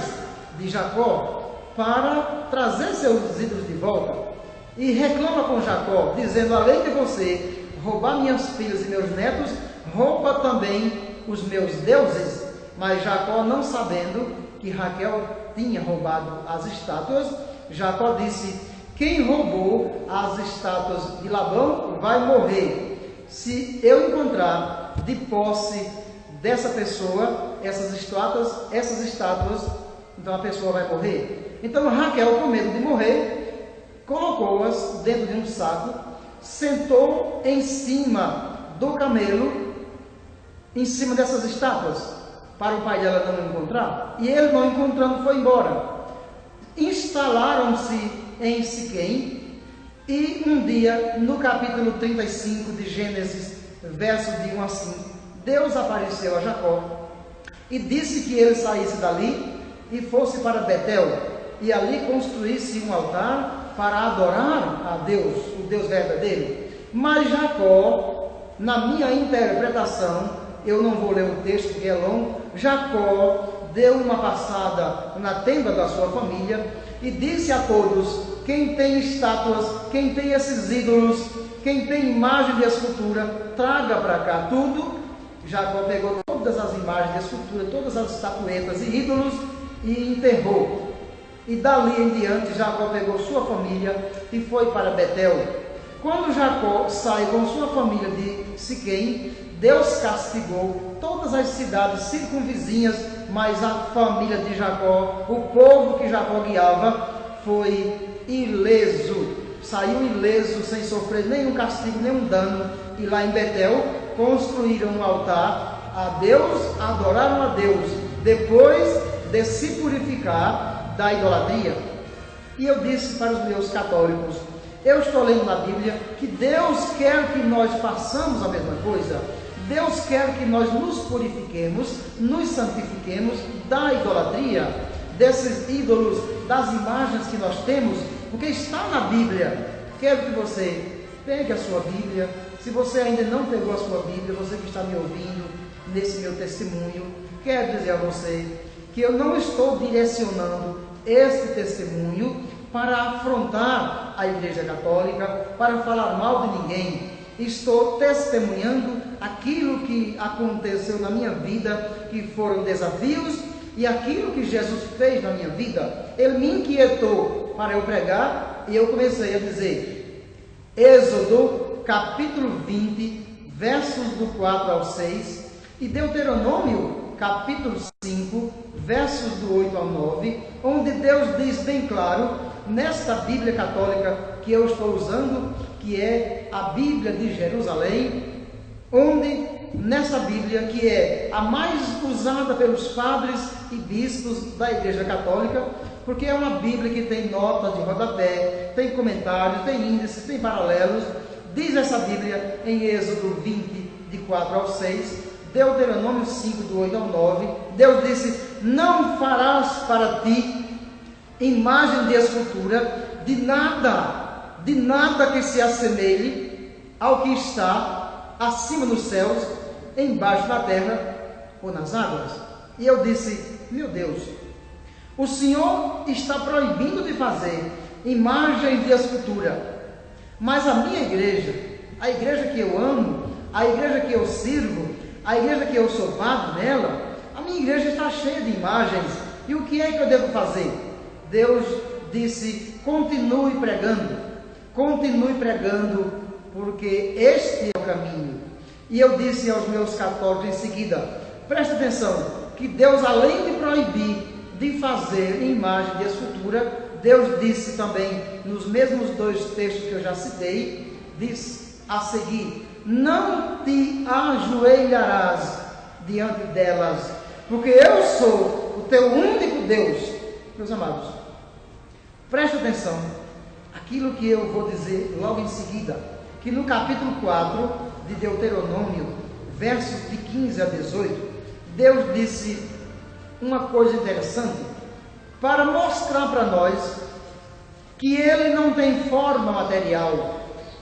de Jacó para trazer seus ídolos de volta. E reclama com Jacó, dizendo, além de você roubar minhas filhas e meus netos, rouba também os meus deuses. Mas Jacó, não sabendo que Raquel tinha roubado as estátuas, Jacó disse, quem roubou as estátuas de Labão vai morrer. Se eu encontrar de posse dessa pessoa essas estátuas, então a pessoa vai morrer. Então Raquel, com medo de morrer, colocou-as dentro de um saco, sentou em cima do camelo, em cima dessas estátuas, para o pai dela não encontrar, e ele, não encontrando, foi embora. Instalaram-se em Siquém, e um dia, no capítulo 35 de Gênesis, verso de 1 a 5, Deus apareceu a Jacó e disse que ele saísse dali e fosse para Betel, e ali construísse um altar para adorar a Deus, o Deus verdadeiro. Mas Jacó, na minha interpretação, eu não vou ler o texto porque é longo, Jacó deu uma passada na tenda da sua família e disse a todos: quem tem estátuas, quem tem esses ídolos, quem tem imagem de escultura, traga para cá tudo. Jacó pegou todas as imagens de escultura, todas as estatuetas e ídolos e enterrou. E dali em diante Jacó pegou sua família e foi para Betel. Quando Jacó sai com sua família de Siquém, Deus castigou todas as cidades circunvizinhas, mas a família de Jacó, o povo que Jacó guiava, foi ileso, saiu ileso, sem sofrer nenhum castigo, nenhum dano. E lá em Betel construíram um altar a Deus, adoraram a Deus, depois de se purificar da idolatria. E eu disse para os meus católicos: eu estou lendo na Bíblia que Deus quer que nós façamos a mesma coisa. Deus quer que nós nos purifiquemos, nos santifiquemos da idolatria, desses ídolos, das imagens que nós temos, porque está na Bíblia. Quero que você pegue a sua Bíblia. Se você ainda não pegou a sua Bíblia, você que está me ouvindo nesse meu testemunho, quero dizer a você que eu não estou direcionando este testemunho para afrontar a Igreja Católica, para falar mal de ninguém. Estou testemunhando aquilo que aconteceu na minha vida, que foram desafios, e aquilo que Jesus fez na minha vida. Ele me inquietou para eu pregar, e eu comecei a dizer: Êxodo capítulo 20, versos do 4 ao 6, e Deuteronômio capítulo 5, versos do 8 ao 9, onde Deus diz bem claro, nesta Bíblia católica que eu estou usando, que é a Bíblia de Jerusalém, onde nessa Bíblia, que é a mais usada pelos padres e bispos da Igreja Católica, porque é uma Bíblia que tem nota de rodapé, tem comentários, tem índices, tem paralelos. Diz essa Bíblia em Êxodo 20, de 4 ao 6, Deuteronômio 5, do 8 ao 9, Deus disse: não farás para ti imagem de escultura de nada que se assemelhe ao que está acima nos céus, embaixo da terra ou nas águas. E eu disse: meu Deus, o Senhor está proibindo de fazer imagens de escultura, mas a minha igreja, a igreja que eu amo, a igreja que eu sirvo, a igreja que eu sou padre nela, a minha igreja está cheia de imagens. E o que é que eu devo fazer? Deus disse: continue pregando, porque este é o caminho. E eu disse aos meus católicos em seguida: presta atenção, que Deus, além de proibir de fazer imagem de escultura, Deus disse também, nos mesmos dois textos que eu já citei, diz a seguir: não te ajoelharás diante delas, porque eu sou o teu único Deus. Meus amados, presta atenção, aquilo que eu vou dizer logo em seguida, que no capítulo 4 de Deuteronômio, versos de 15 a 18, Deus disse uma coisa interessante, para mostrar para nós que Ele não tem forma material,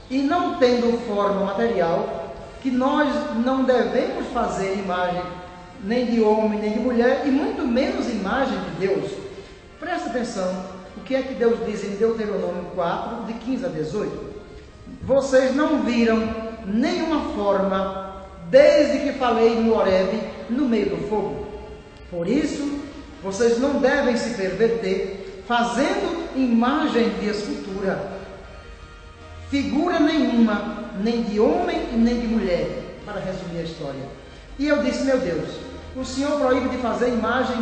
e não tendo forma material, que nós não devemos fazer imagem nem de homem, nem de mulher, e muito menos imagem de Deus. Presta atenção, o que é que Deus diz em Deuteronômio 4, de 15 a 18? Vocês não viram nenhuma forma, desde que falei no Horebe, no meio do fogo. Por isso, vocês não devem se perverter, fazendo imagem de escultura, figura nenhuma, nem de homem e nem de mulher, para resumir a história. E eu disse: meu Deus, o Senhor proíbe de fazer imagem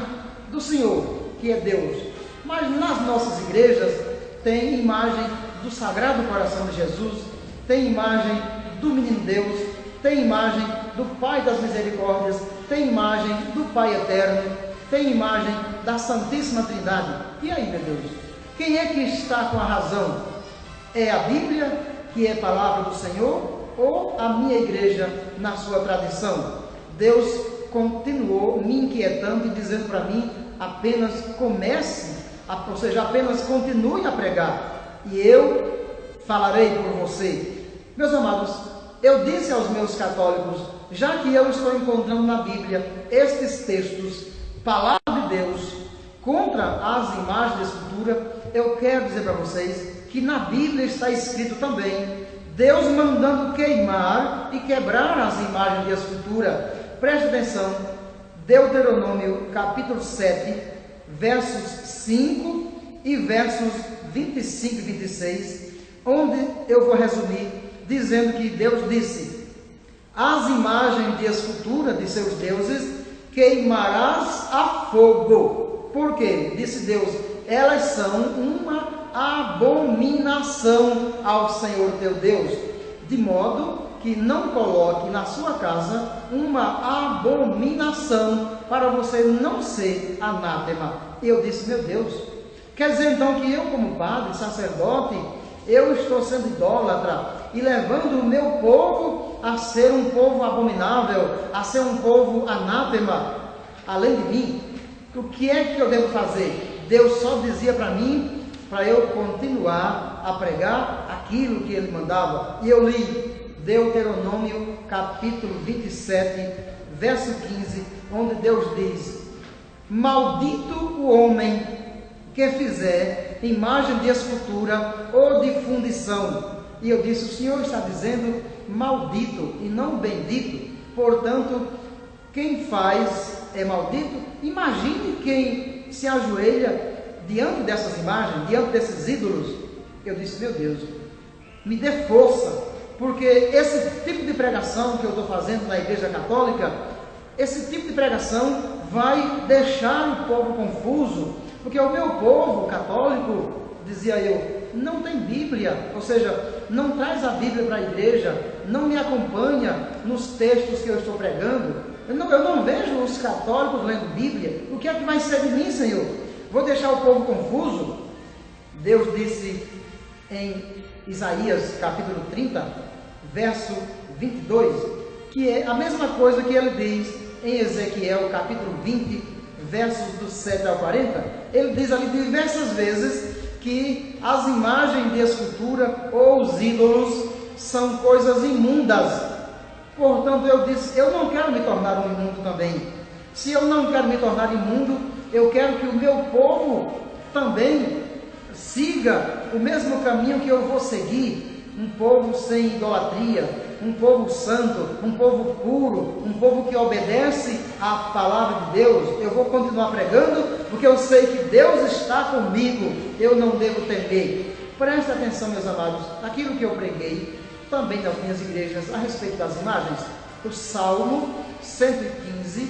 do Senhor, que é Deus, Mas nas nossas igrejas tem imagem do Sagrado Coração de Jesus, tem imagem do Menino Deus, tem imagem do Pai das Misericórdias, tem imagem do Pai Eterno, tem imagem da Santíssima Trindade. E aí, meu Deus, quem é que está com a razão? É a Bíblia, que é a palavra do Senhor, ou a minha igreja na sua tradição? Deus continuou me inquietando e dizendo para mim, apenas comece, ou seja, apenas continue a pregar, e eu falarei por você. Meus amados, eu disse aos meus católicos, já que eu estou encontrando na Bíblia estes textos, palavra de Deus, contra as imagens de escultura, eu quero dizer para vocês que na Bíblia está escrito também, Deus mandando queimar e quebrar as imagens de escultura. Preste atenção, Deuteronômio capítulo 7, versos 5 e versos 25 e 26, onde eu vou resumir, dizendo que Deus disse, as imagens de escultura de seus deuses queimarás a fogo. Por quê? Disse Deus, elas são uma abominação ao Senhor teu Deus, de modo que não coloque na sua casa uma abominação, para você não ser anátema. Eu disse, meu Deus, quer dizer então que eu, como padre, sacerdote, eu estou sendo idólatra e levando o meu povo a ser um povo abominável, a ser um povo anátema, além de mim? O que é que eu devo fazer? Deus só dizia para mim, para eu continuar a pregar aquilo que Ele mandava. E eu li Deuteronômio capítulo 27, verso 15, onde Deus diz, maldito o homem que fizer imagem de escultura ou de fundição. E eu disse, o Senhor está dizendo maldito e não bendito, portanto, quem faz é maldito. Imagine quem se ajoelha diante dessas imagens, diante desses ídolos. Eu disse, meu Deus, me dê força, porque esse tipo de pregação que eu estou fazendo na Igreja Católica, esse tipo de pregação vai deixar o povo confuso, porque o meu povo católico, dizia eu, não tem Bíblia, ou seja, não traz a Bíblia para a igreja, não me acompanha nos textos que eu estou pregando, eu não vejo os católicos lendo Bíblia. O que é que vai ser de mim, Senhor? Vou deixar o povo confuso? Deus disse em Isaías capítulo 30, verso 22, que é a mesma coisa que ele diz em Ezequiel capítulo 20, versos do 7 ao 40. Ele diz ali diversas vezes que as imagens de escultura ou os ídolos são coisas imundas. Portanto, eu disse, eu não quero me tornar um imundo também. Se eu não quero me tornar imundo, eu quero que o meu povo também siga o mesmo caminho que eu vou seguir. Um povo sem idolatria, um povo santo, um povo puro, um povo que obedece à palavra de Deus. Eu vou continuar pregando, porque eu sei que Deus está comigo, eu não devo temer. Presta atenção, meus amados, aquilo que eu preguei também nas minhas igrejas a respeito das imagens. O Salmo 115,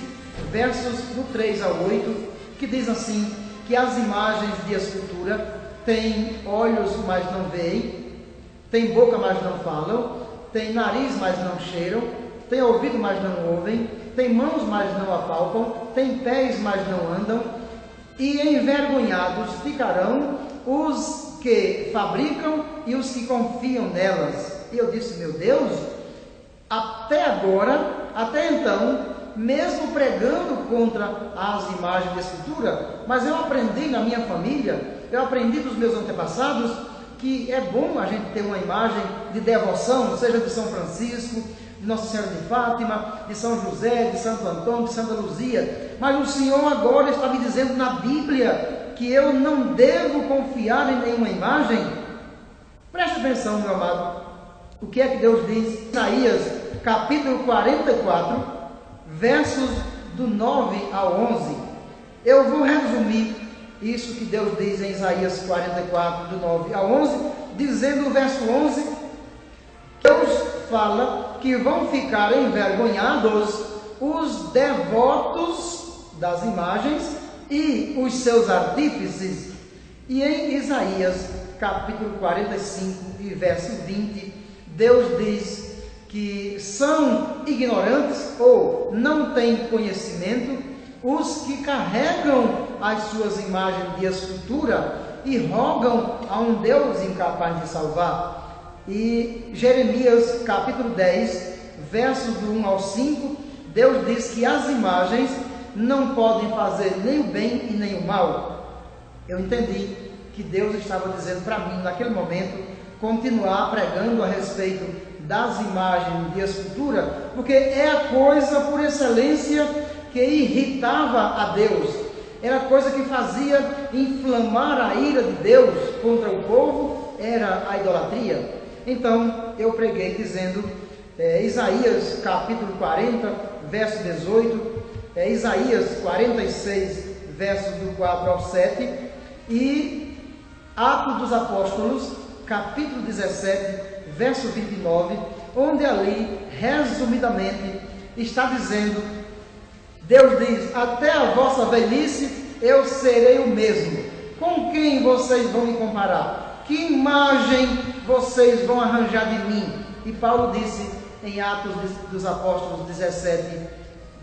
versos do 3 ao 8, que diz assim, que as imagens de escultura têm olhos, mas não veem, tem boca, mas não falam, tem nariz, mas não cheiram, tem ouvido, mas não ouvem, tem mãos, mas não apalpam, tem pés, mas não andam, e envergonhados ficarão os que fabricam e os que confiam nelas. E eu disse, meu Deus, até agora, até então, mesmo pregando contra as imagens de escultura, mas eu aprendi na minha família, eu aprendi dos meus antepassados, que é bom a gente ter uma imagem de devoção, seja de São Francisco, de Nossa Senhora de Fátima, de São José, de Santo Antônio, de Santa Luzia. Mas o Senhor agora está me dizendo na Bíblia que eu não devo confiar em nenhuma imagem. Preste atenção, meu amado. O que é que Deus diz? Isaías, capítulo 44, versos do 9 ao 11. Eu vou resumir isso que Deus diz em Isaías 44, do 9 ao 11, dizendo o verso 11, Deus fala que vão ficar envergonhados os devotos das imagens e os seus artífices E em Isaías, capítulo 45 e verso 20, Deus diz que são ignorantes ou não têm conhecimento os que carregam as suas imagens de escultura e rogam a um Deus incapaz de salvar. E Jeremias capítulo 10, versos do 1 ao 5, Deus diz que as imagens não podem fazer nem o bem e nem o mal. Eu entendi que Deus estava dizendo para mim, naquele momento, continuar pregando a respeito das imagens de escultura, porque é a coisa por excelência que irritava a Deus, era a coisa que fazia inflamar a ira de Deus contra o povo, era a idolatria. Então eu preguei dizendo Isaías capítulo 40, verso 18, Isaías 46, versos do 4 ao 7, e Atos dos Apóstolos, capítulo 17, verso 29, onde ali, resumidamente, está dizendo, Deus diz, até a vossa velhice eu serei o mesmo. Com quem vocês vão me comparar? Que imagem vocês vão arranjar de mim? E Paulo disse em Atos dos Apóstolos 17,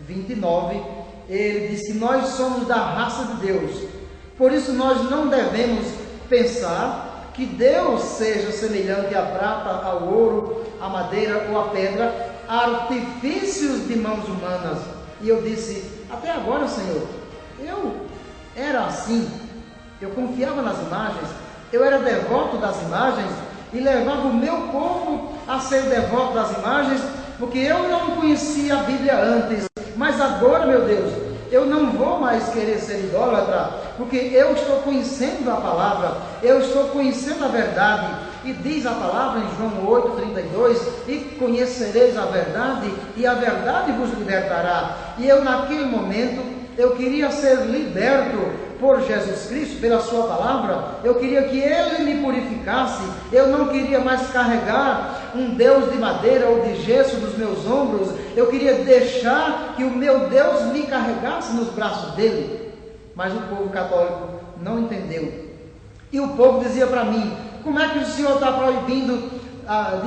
29, ele disse que nós somos da raça de Deus. Por isso nós não devemos pensar que Deus seja semelhante à prata, ao ouro, à madeira ou à pedra, artifícios de mãos humanas. E eu disse, até agora, Senhor, eu era assim, eu confiava nas imagens, eu era devoto das imagens e levava o meu povo a ser devoto das imagens, porque eu não conhecia a Bíblia antes, mas agora, meu Deus, eu não vou mais querer ser idólatra, porque eu estou conhecendo a palavra, eu estou conhecendo a verdade. E diz a palavra em João 8,32, e conhecereis a verdade, e a verdade vos libertará. E eu naquele momento, eu queria ser liberto por Jesus Cristo, pela sua palavra. Eu queria que Ele me purificasse. Eu não queria mais carregar um Deus de madeira ou de gesso nos meus ombros. Eu queria deixar que o meu Deus me carregasse nos braços dele. Mas o povo católico não entendeu. E o povo dizia para mim, como é que o Senhor está proibindo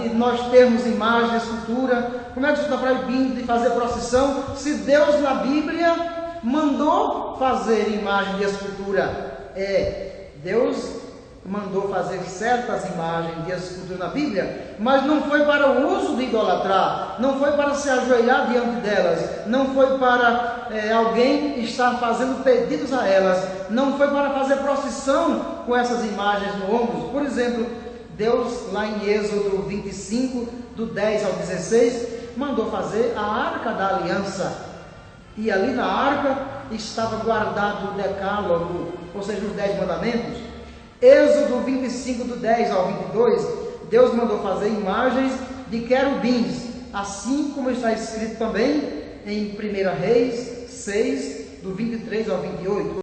de nós termos imagem, escultura? Como é que o Senhor está proibindo de fazer procissão? Se Deus na Bíblia mandou fazer imagem de escultura. Deus mandou fazer certas imagens de escultura na Bíblia, mas não foi para o uso de idolatrar, não foi para se ajoelhar diante delas, não foi para alguém estar fazendo pedidos a elas, não foi para fazer procissão com essas imagens no ombro. Por exemplo, Deus lá em Êxodo 25, do 10 ao 16, mandou fazer a Arca da Aliança, e ali na arca estava guardado o decálogo, ou seja, os 10 mandamentos. Êxodo 25, do 10 ao 22, Deus mandou fazer imagens de querubins, assim como está escrito também em 1 Reis 6, do 23 ao 28.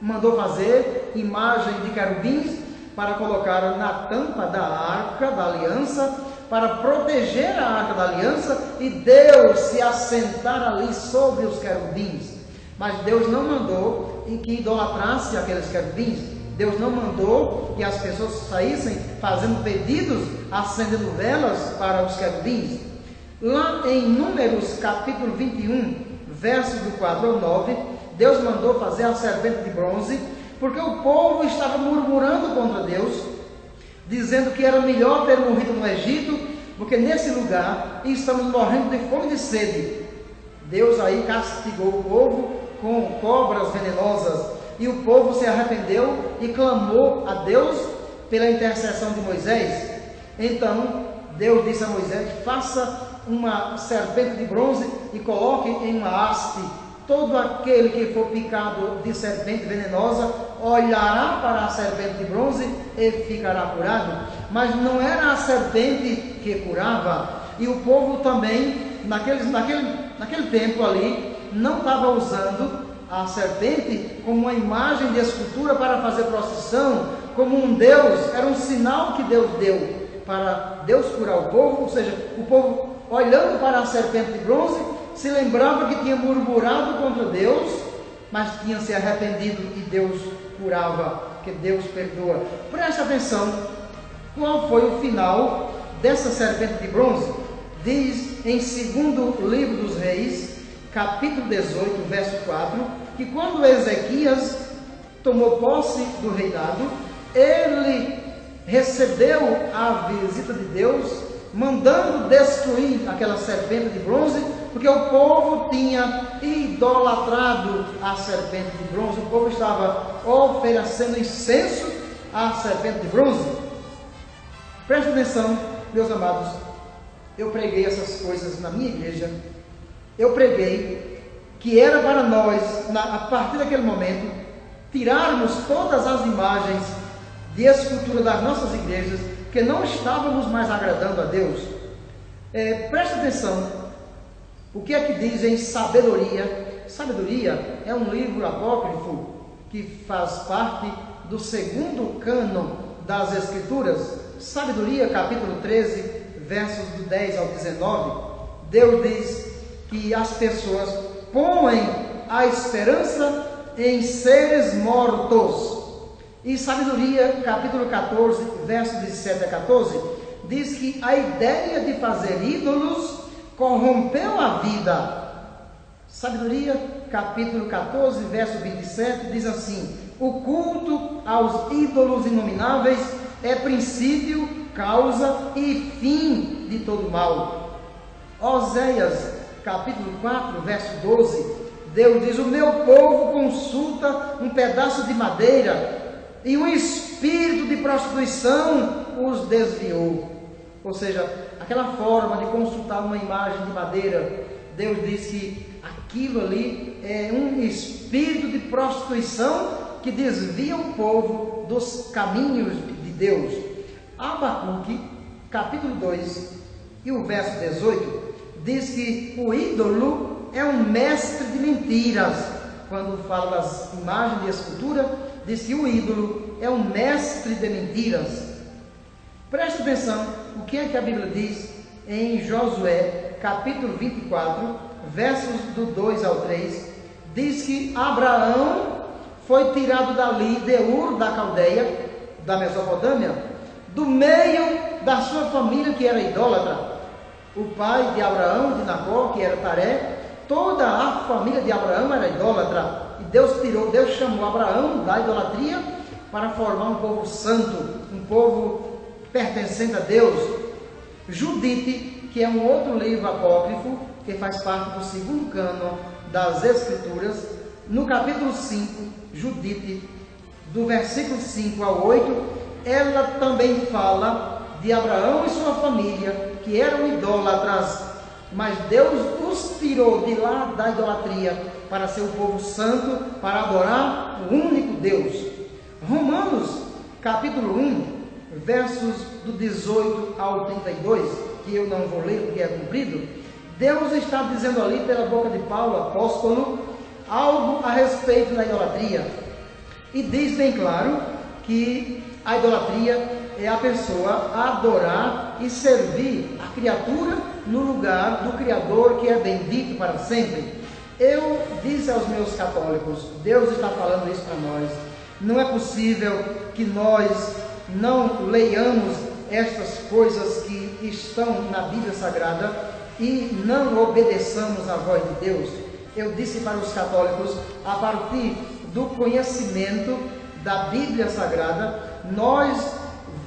Mandou fazer imagem de querubins para colocar na tampa da Arca da Aliança, para proteger a Arca da Aliança e Deus se assentar ali sobre os querubins. Mas Deus não mandou que idolatrasse aqueles querubins. Deus não mandou que as pessoas saíssem fazendo pedidos, acendendo velas para os querubins. Lá em Números capítulo 21, versos do 4 ao 9, Deus mandou fazer a serpente de bronze, porque o povo estava murmurando contra Deus, dizendo que era melhor ter morrido no Egito, porque nesse lugar estamos morrendo de fome e de sede. Deus aí castigou o povo com cobras venenosas, e o povo se arrependeu e clamou a Deus pela intercessão de Moisés. Então Deus disse a Moisés, faça uma serpente de bronze e coloque em uma haste. Todo aquele que for picado de serpente venenosa olhará para a serpente de bronze e ficará curado. Mas não era a serpente que curava. E o povo também, naquele tempo ali, não estava usando a serpente como uma imagem de escultura para fazer procissão, como um Deus. Era um sinal que Deus deu para Deus curar o povo. Ou seja, o povo olhando para a serpente de bronze se lembrava que tinha murmurado contra Deus, mas tinha se arrependido e Deus curava. que Deus perdoa. Preste atenção, qual foi o final dessa serpente de bronze? Diz em 2º livro dos Reis, capítulo 18, verso 4, que quando Ezequias tomou posse do reinado, ele recebeu a visita de Deus, mandando destruir aquela serpente de bronze, porque o povo tinha idolatrado a serpente de bronze, o povo estava oferecendo incenso à serpente de bronze. Preste atenção, meus amados, eu preguei essas coisas na minha igreja, eu preguei que era para nós, a partir daquele momento, tirarmos todas as imagens de escultura das nossas igrejas, que não estávamos mais agradando a Deus. Preste atenção, o que é que diz em Sabedoria? Sabedoria é um livro apócrifo que faz parte do 2º cânon das Escrituras. Sabedoria, capítulo 13, versos do 10 ao 19. Deus diz que as pessoas põem a esperança em seres mortos. E Sabedoria, capítulo 14, versos de 7 a 14, diz que a ideia de fazer ídolos corrompeu a vida. Sabedoria, capítulo 14, verso 27, diz assim: o culto aos ídolos inomináveis é princípio, causa e fim de todo mal. Oséias, capítulo 4, verso 12, Deus diz: o meu povo consulta um pedaço de madeira, e um espírito de prostituição os desviou. Ou seja, aquela forma de consultar uma imagem de madeira, Deus diz que aquilo ali é um espírito de prostituição que desvia o povo dos caminhos de Deus. Abacuque, capítulo 2, e o verso 18, diz que o ídolo é um mestre de mentiras. Quando fala das imagens de escultura, diz que o ídolo é um mestre de mentiras. Preste atenção, o que é que a Bíblia diz em Josué, capítulo 24, versos do 2 ao 3, diz que Abraão foi tirado dali, de Ur da Caldeia, da Mesopotâmia, do meio da sua família que era idólatra. O pai de Abraão, de Nacor, que era Taré, toda a família de Abraão era idólatra. E Deus chamou Abraão da idolatria para formar um povo santo, um povo pertencente a Deus. Judite, que é um outro livro apócrifo, que faz parte do 2º cânon das Escrituras, no capítulo 5, Judite, do versículo 5 ao 8, ela também fala de Abraão e sua família, que eram idólatras, mas Deus os tirou de lá da idolatria para ser o povo santo, para adorar o único Deus. Romanos, capítulo 1, versos do 18 ao 32, que eu não vou ler porque é comprido, Deus está dizendo ali pela boca de Paulo, apóstolo, algo a respeito da idolatria. E diz bem claro que a idolatria é a pessoa adorar e servir a criatura no lugar do Criador, que é bendito para sempre. Eu disse aos meus católicos, Deus está falando isso para nós. Não é possível que nós não leiamos estas coisas que estão na Bíblia Sagrada e não obedeçamos à voz de Deus. Eu disse para os católicos, a partir do conhecimento da Bíblia Sagrada, nós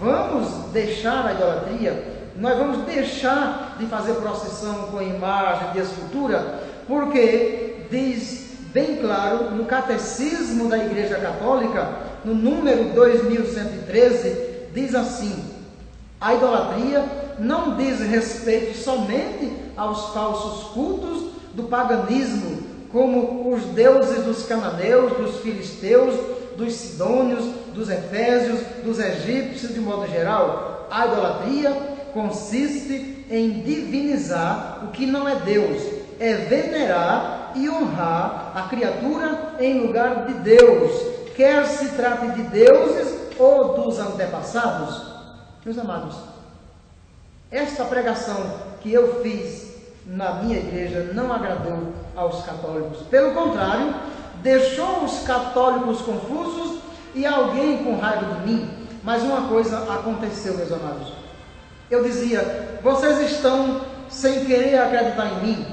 vamos deixar a idolatria, nós vamos deixar de fazer procissão com imagem de escultura, porque diz bem claro no Catecismo da Igreja Católica, no número 2113, diz assim: a idolatria não diz respeito somente aos falsos cultos do paganismo, como os deuses dos cananeus, dos filisteus, dos sidônios, dos efésios, dos egípcios, de modo geral. A idolatria consiste em divinizar o que não é Deus, é venerar e honrar a criatura em lugar de Deus, quer se trate de deuses ou dos antepassados. Meus amados, esta pregação que eu fiz na minha igreja não agradou aos católicos. Pelo contrário, deixou os católicos confusos e alguém com raiva de mim. Mas uma coisa aconteceu, meus amados. Eu dizia, vocês estão sem querer acreditar em mim.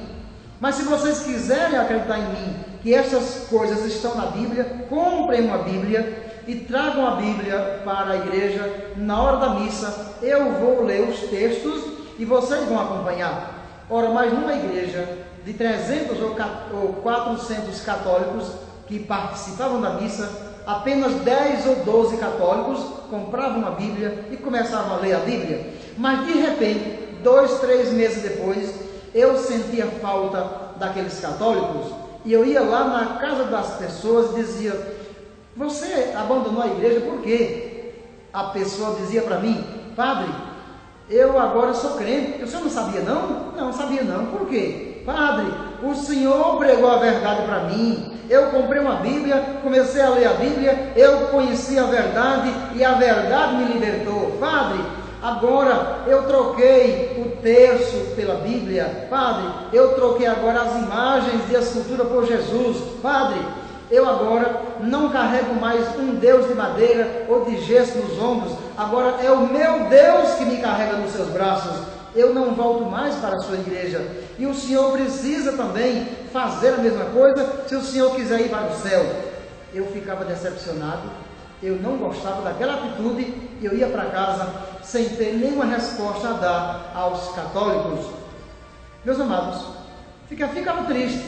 Mas se vocês quiserem acreditar em mim, que essas coisas estão na Bíblia, comprem uma Bíblia e tragam a Bíblia para a igreja. Na hora da missa, eu vou ler os textos e vocês vão acompanhar. Ora, mas numa igreja de 300 ou 400 católicos que participavam da missa, apenas 10 ou 12 católicos compravam a Bíblia e começavam a ler a Bíblia. Mas de repente, 2, 3 meses depois, eu sentia falta daqueles católicos e eu ia lá na casa das pessoas e dizia, você abandonou a igreja por quê? A pessoa dizia para mim, padre, eu agora sou crente. O senhor não sabia não? Não sabia não. Por quê? Padre, o senhor pregou a verdade para mim. Eu comprei uma Bíblia, comecei a ler a Bíblia, eu conheci a verdade e a verdade me libertou. Padre, agora eu troquei o terço pela Bíblia. Padre, eu troquei agora as imagens de escultura por Jesus. Padre, eu agora não carrego mais um Deus de madeira ou de gesso nos ombros. Agora é o meu Deus que me carrega nos seus braços. Eu não volto mais para a sua igreja. E o senhor precisa também fazer a mesma coisa se o senhor quiser ir para o céu. Eu ficava decepcionado. Eu não gostava daquela atitude e eu ia para casa sem ter nenhuma resposta a dar aos católicos. Meus amados, ficava triste.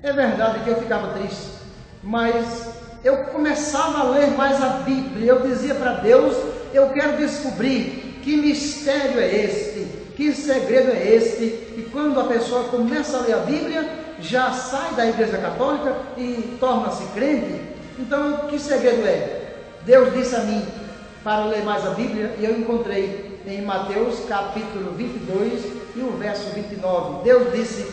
É verdade que eu ficava triste. Mas eu começava a ler mais a Bíblia. Eu dizia para Deus, eu quero descobrir que mistério é este, que segredo é este. E quando a pessoa começa a ler a Bíblia, já sai da igreja católica e torna-se crente. Então, que segredo é? Deus disse a mim para ler mais a Bíblia e eu encontrei em Mateus capítulo 22 e o verso 29. Deus disse,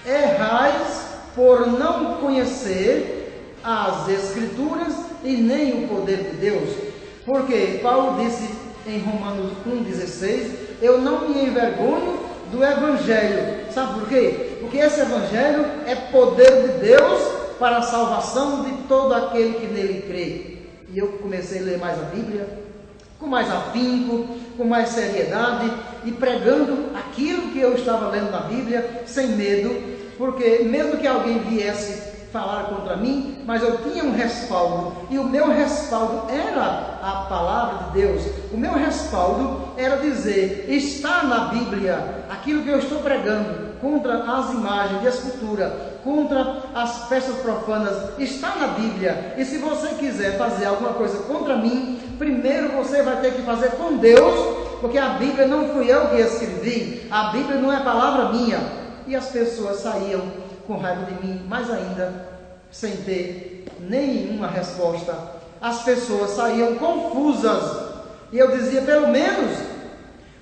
errais por não conhecer as Escrituras e nem o poder de Deus. Porque Paulo disse em Romanos 1,16, eu não me envergonho do Evangelho. Sabe por quê? Porque esse Evangelho é poder de Deus para a salvação de todo aquele que nele crê. E eu comecei a ler mais a Bíblia, com mais afinco, com mais seriedade, e pregando aquilo que eu estava lendo na Bíblia, sem medo, porque mesmo que alguém viesse falar contra mim, mas eu tinha um respaldo, e o meu respaldo era a palavra de Deus. O meu respaldo era dizer, está na Bíblia, aquilo que eu estou pregando, contra as imagens de escultura, contra as festas profanas, está na Bíblia. E se você quiser fazer alguma coisa contra mim, primeiro você vai ter que fazer com Deus, porque a Bíblia não fui eu que escrevi, a Bíblia não é palavra minha. E as pessoas saíam com raiva de mim, mais ainda, sem ter nenhuma resposta. As pessoas saíam confusas. E eu dizia, pelo menos,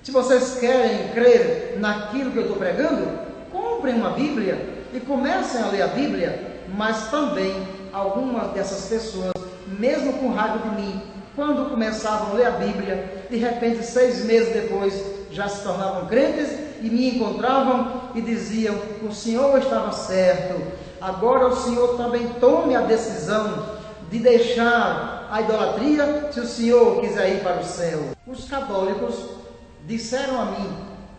se vocês querem crer naquilo que eu estou pregando, comprem uma Bíblia e comecem a ler a Bíblia. Mas também, algumas dessas pessoas, mesmo com raiva de mim, quando começavam a ler a Bíblia, de repente, 6 meses depois, já se tornavam crentes e me encontravam e diziam, o senhor estava certo, agora o senhor também tome a decisão de deixar a idolatria, se o senhor quiser ir para o céu. Os católicos disseram a mim,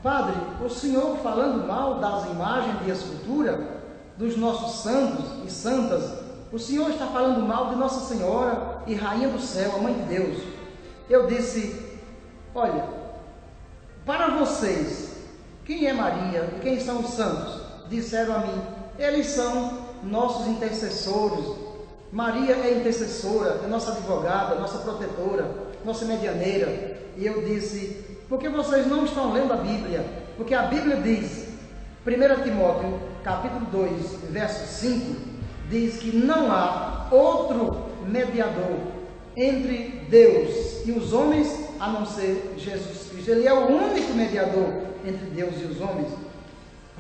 padre, o senhor falando mal das imagens de escultura, dos nossos santos e santas, o senhor está falando mal de Nossa Senhora e Rainha do Céu, a Mãe de Deus. Eu disse, olha, para vocês, quem é Maria e quem são os santos? Disseram a mim, eles são nossos intercessores. Maria é intercessora, é nossa advogada, nossa protetora, nossa medianeira. E eu disse, por que vocês não estão lendo a Bíblia? Porque a Bíblia diz, 1 Timóteo, capítulo 2, verso 5, diz que não há outro mediador entre Deus e os homens, a não ser Jesus Cristo. Ele é o único mediador entre Deus e os homens.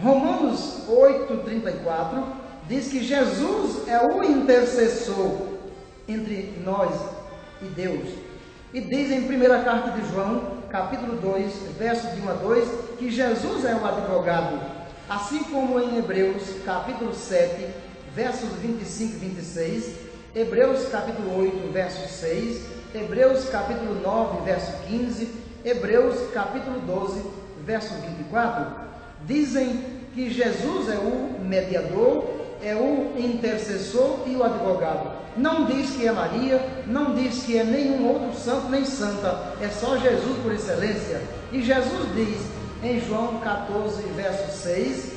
Romanos 8,34 diz que Jesus é o intercessor entre nós e Deus. E diz em 1ª carta de João, capítulo 2, versos de 1 a 2, que Jesus é o advogado. Assim como em Hebreus, capítulo 7, versos 25 e 26, Hebreus capítulo 8, verso 6, Hebreus capítulo 9, verso 15, Hebreus capítulo 12, verso 24, dizem que Jesus é o mediador, é o intercessor e o advogado. Não diz que é Maria, não diz que é nenhum outro santo nem santa, é só Jesus por excelência. E Jesus diz em João 14, verso 6,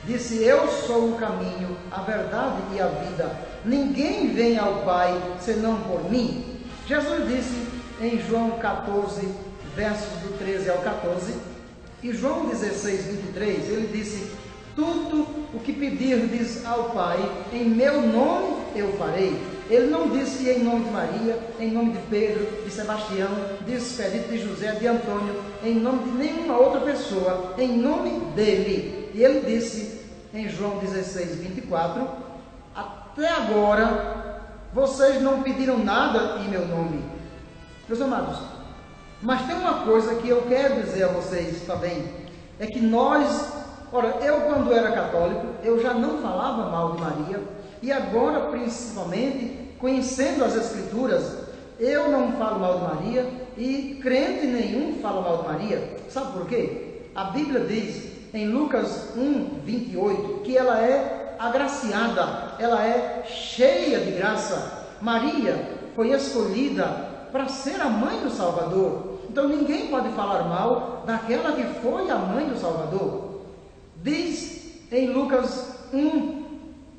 disse: eu sou o caminho, a verdade e a vida. Ninguém vem ao Pai senão por mim. Jesus disse em João 14, versos do 13 ao 14, e João 16, 23, ele disse: tudo o que pedirdes ao Pai, em meu nome eu farei. Ele não disse em nome de Maria, em nome de Pedro, de Sebastião, de Expedito, de José, de Antônio, em nome de nenhuma outra pessoa, em nome dele. E ele disse em João 16, 24, até agora vocês não pediram nada em meu nome. Meus amados, mas tem uma coisa que eu quero dizer a vocês também, é que nós, ora, eu quando era católico, eu já não falava mal de Maria, e agora principalmente, conhecendo as Escrituras, eu não falo mal de Maria, e crente nenhum fala mal de Maria. Sabe por quê? A Bíblia diz em Lucas 1, 28, que ela é agraciada, ela é cheia de graça. Maria foi escolhida para ser a mãe do Salvador. Então ninguém pode falar mal daquela que foi a mãe do Salvador. Diz em Lucas 1,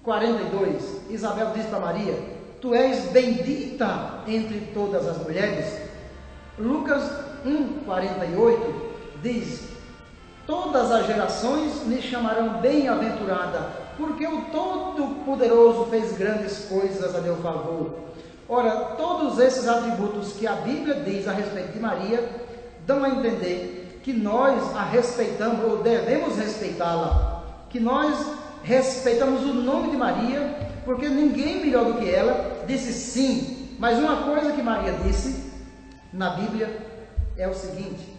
42, Isabel diz para Maria: tu és bendita entre todas as mulheres. Lucas 1, 48 diz: todas as gerações me chamarão bem-aventurada, porque o Todo-Poderoso fez grandes coisas a meu favor. Ora, todos esses atributos que a Bíblia diz a respeito de Maria, dão a entender que nós a respeitamos, ou devemos respeitá-la, que nós respeitamos o nome de Maria, porque ninguém melhor do que ela disse sim. Mas uma coisa que Maria disse na Bíblia é o seguinte,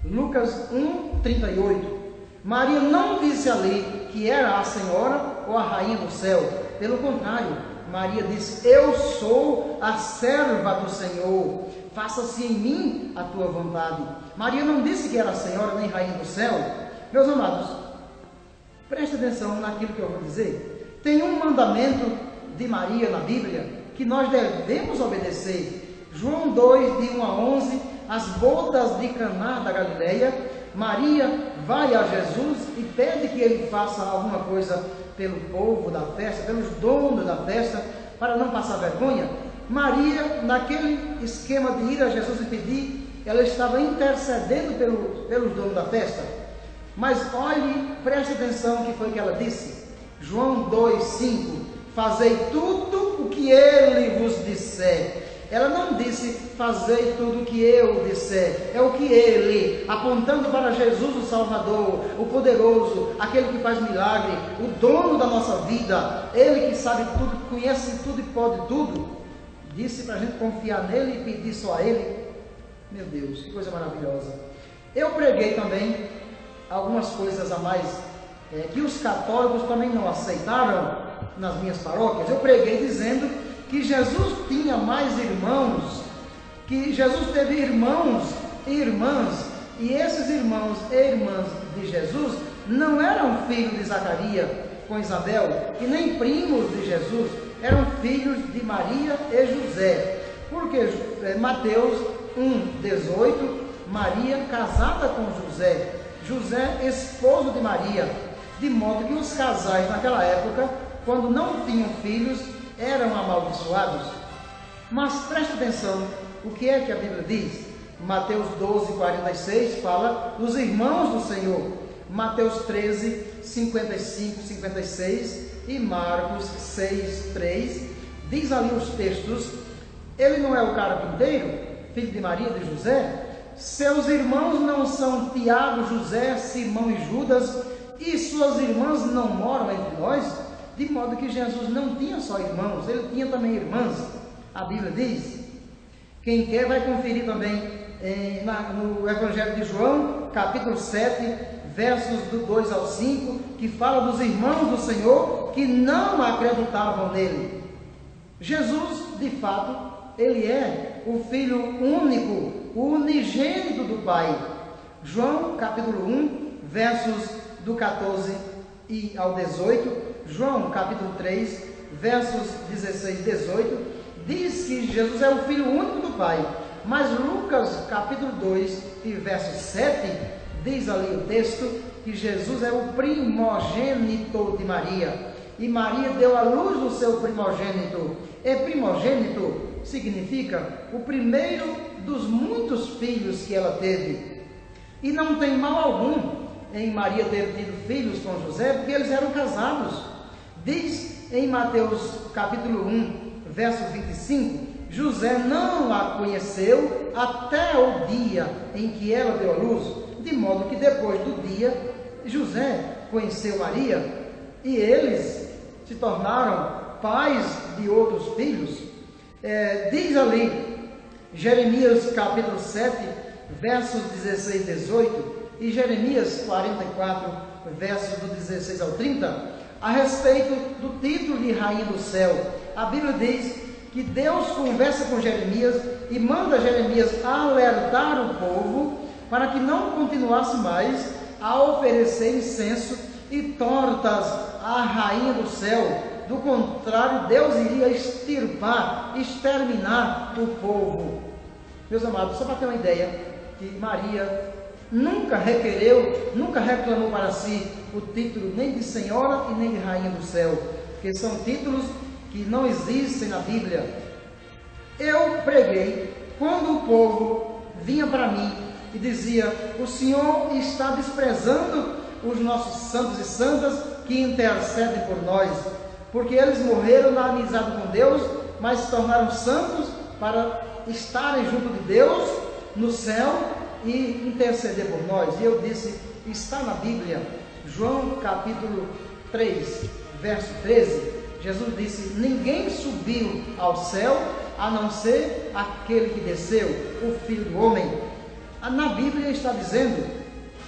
Lucas 1, 38, Maria não disse ali que era a Senhora ou a Rainha do céu. Pelo contrário, Maria disse: eu sou a serva do Senhor, faça-se em mim a tua vontade. Maria não disse que era a Senhora nem Rainha do céu. Meus amados, preste atenção naquilo que eu vou dizer. Tem um mandamento de Maria na Bíblia que nós devemos obedecer. João 2, de 1 a 11, as bodas de Caná da Galileia, Maria vai a Jesus e pede que ele faça alguma coisa pelo povo da festa, pelos donos da festa, para não passar vergonha. Maria, naquele esquema de ir a Jesus e pedir, ela estava intercedendo pelos donos da festa. Mas olhe, preste atenção o que foi que ela disse. João 2, 5, fazei tudo o que ele vos disser. Ela não disse, fazei tudo o que eu disser. É o que ele, apontando para Jesus o Salvador, o poderoso, aquele que faz milagre, o dono da nossa vida, ele que sabe tudo, conhece tudo e pode tudo, disse para a gente confiar nele e pedir só a ele. Meu Deus, que coisa maravilhosa. Eu preguei também algumas coisas a mais que os católicos também não aceitaram nas minhas paróquias. Eu preguei dizendo que Jesus tinha mais irmãos, que Jesus teve irmãos e irmãs, e esses irmãos e irmãs de Jesus não eram filhos de Zacarias com Isabel, e nem primos de Jesus, eram filhos de Maria e José. Porque Mateus 1, 18, Maria casada com José, José esposo de Maria, de modo que os casais naquela época, quando não tinham filhos, eram amaldiçoados. Mas preste atenção, o que é que a Bíblia diz? Mateus 12, 46 fala dos irmãos do Senhor. Mateus 13, 55, 56 e Marcos 6, 3 diz ali os textos: ele não é o carpinteiro, filho de Maria e de José? Seus irmãos não são Tiago, José, Simão e Judas, e suas irmãs não moram entre nós? De modo que Jesus não tinha só irmãos, ele tinha também irmãs. A Bíblia diz, quem quer vai conferir também no Evangelho de João, capítulo 7, versos do 2 ao 5, que fala dos irmãos do Senhor que não acreditavam nele. Jesus, de fato, ele é o Filho único, o unigênito do Pai. João capítulo 1, versos do 14 e ao 18, João capítulo 3, versos 16 e 18, diz que Jesus é o Filho único do Pai. Mas Lucas capítulo 2 e verso 7, diz ali o texto que Jesus é o primogênito de Maria. E Maria deu à luz o seu primogênito. E primogênito significa o primeiro dos muitos filhos que ela teve. E não tem mal algum em Maria ter tido filhos com José, porque eles eram casados. Diz em Mateus capítulo 1, verso 25, José não a conheceu até o dia em que ela deu à luz, de modo que depois do dia, José conheceu Maria e eles se tornaram pais de outros filhos. Diz ali, Jeremias capítulo 7, versos 16 e 18, e Jeremias 44, versos do 16 ao 30, a respeito do título de Rainha do Céu. A Bíblia diz que Deus conversa com Jeremias e manda Jeremias alertar o povo para que não continuasse mais a oferecer incenso e tortas à Rainha do Céu. Do contrário, Deus iria exterminar o povo. Meus amados, só para ter uma ideia, que Maria nunca requereu, nunca reclamou para si o título nem de Senhora e nem de Rainha do Céu, porque são títulos que não existem na Bíblia. Eu preguei quando o povo vinha para mim e dizia: o Senhor está desprezando os nossos santos e santas que intercedem por nós, porque eles morreram na amizade com Deus, mas se tornaram santos para estarem junto de Deus no céu e interceder por nós. E eu disse, está na Bíblia, João capítulo 3, verso 13, Jesus disse: ninguém subiu ao céu a não ser aquele que desceu, o Filho do Homem. Na Bíblia está dizendo,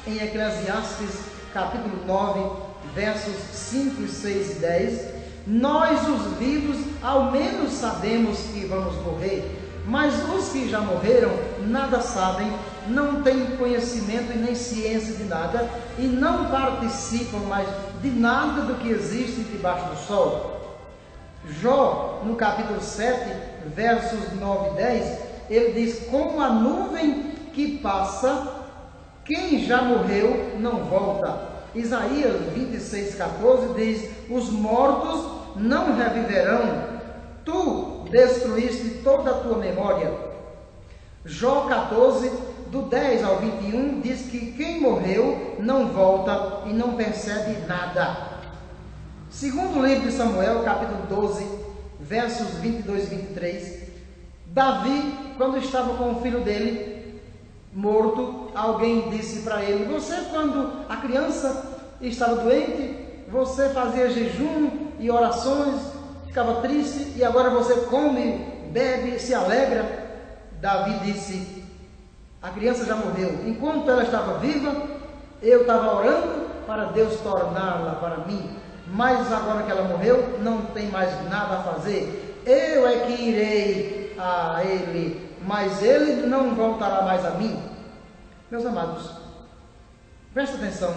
em Eclesiastes capítulo 9, versos 5, 6 e 10, nós os vivos ao menos sabemos que vamos morrer, mas os que já morreram nada sabem, não têm conhecimento e nem ciência de nada, e não participam mais de nada do que existe debaixo do sol. Jó, no capítulo 7, versos 9 e 10, ele diz: como a nuvem que passa, quem já morreu não volta. Isaías 26, 14 diz: os mortos não reviverão, tu destruíste toda a tua memória. Jó 14, do 10 ao 21, diz que quem morreu não volta e não percebe nada. Segundo livro de Samuel, capítulo 12, versos 22 e 23, Davi, quando estava com o filho dele morto, alguém disse para ele: você, quando a criança estava doente, você fazia jejum e orações, ficava triste, e agora você come, bebe, se alegra. Davi disse: a criança já morreu. Enquanto ela estava viva, eu estava orando para Deus torná-la para mim. Mas agora que ela morreu, não tem mais nada a fazer. Eu é que irei a ele, mas ele não voltará mais a mim. Meus amados, presta atenção.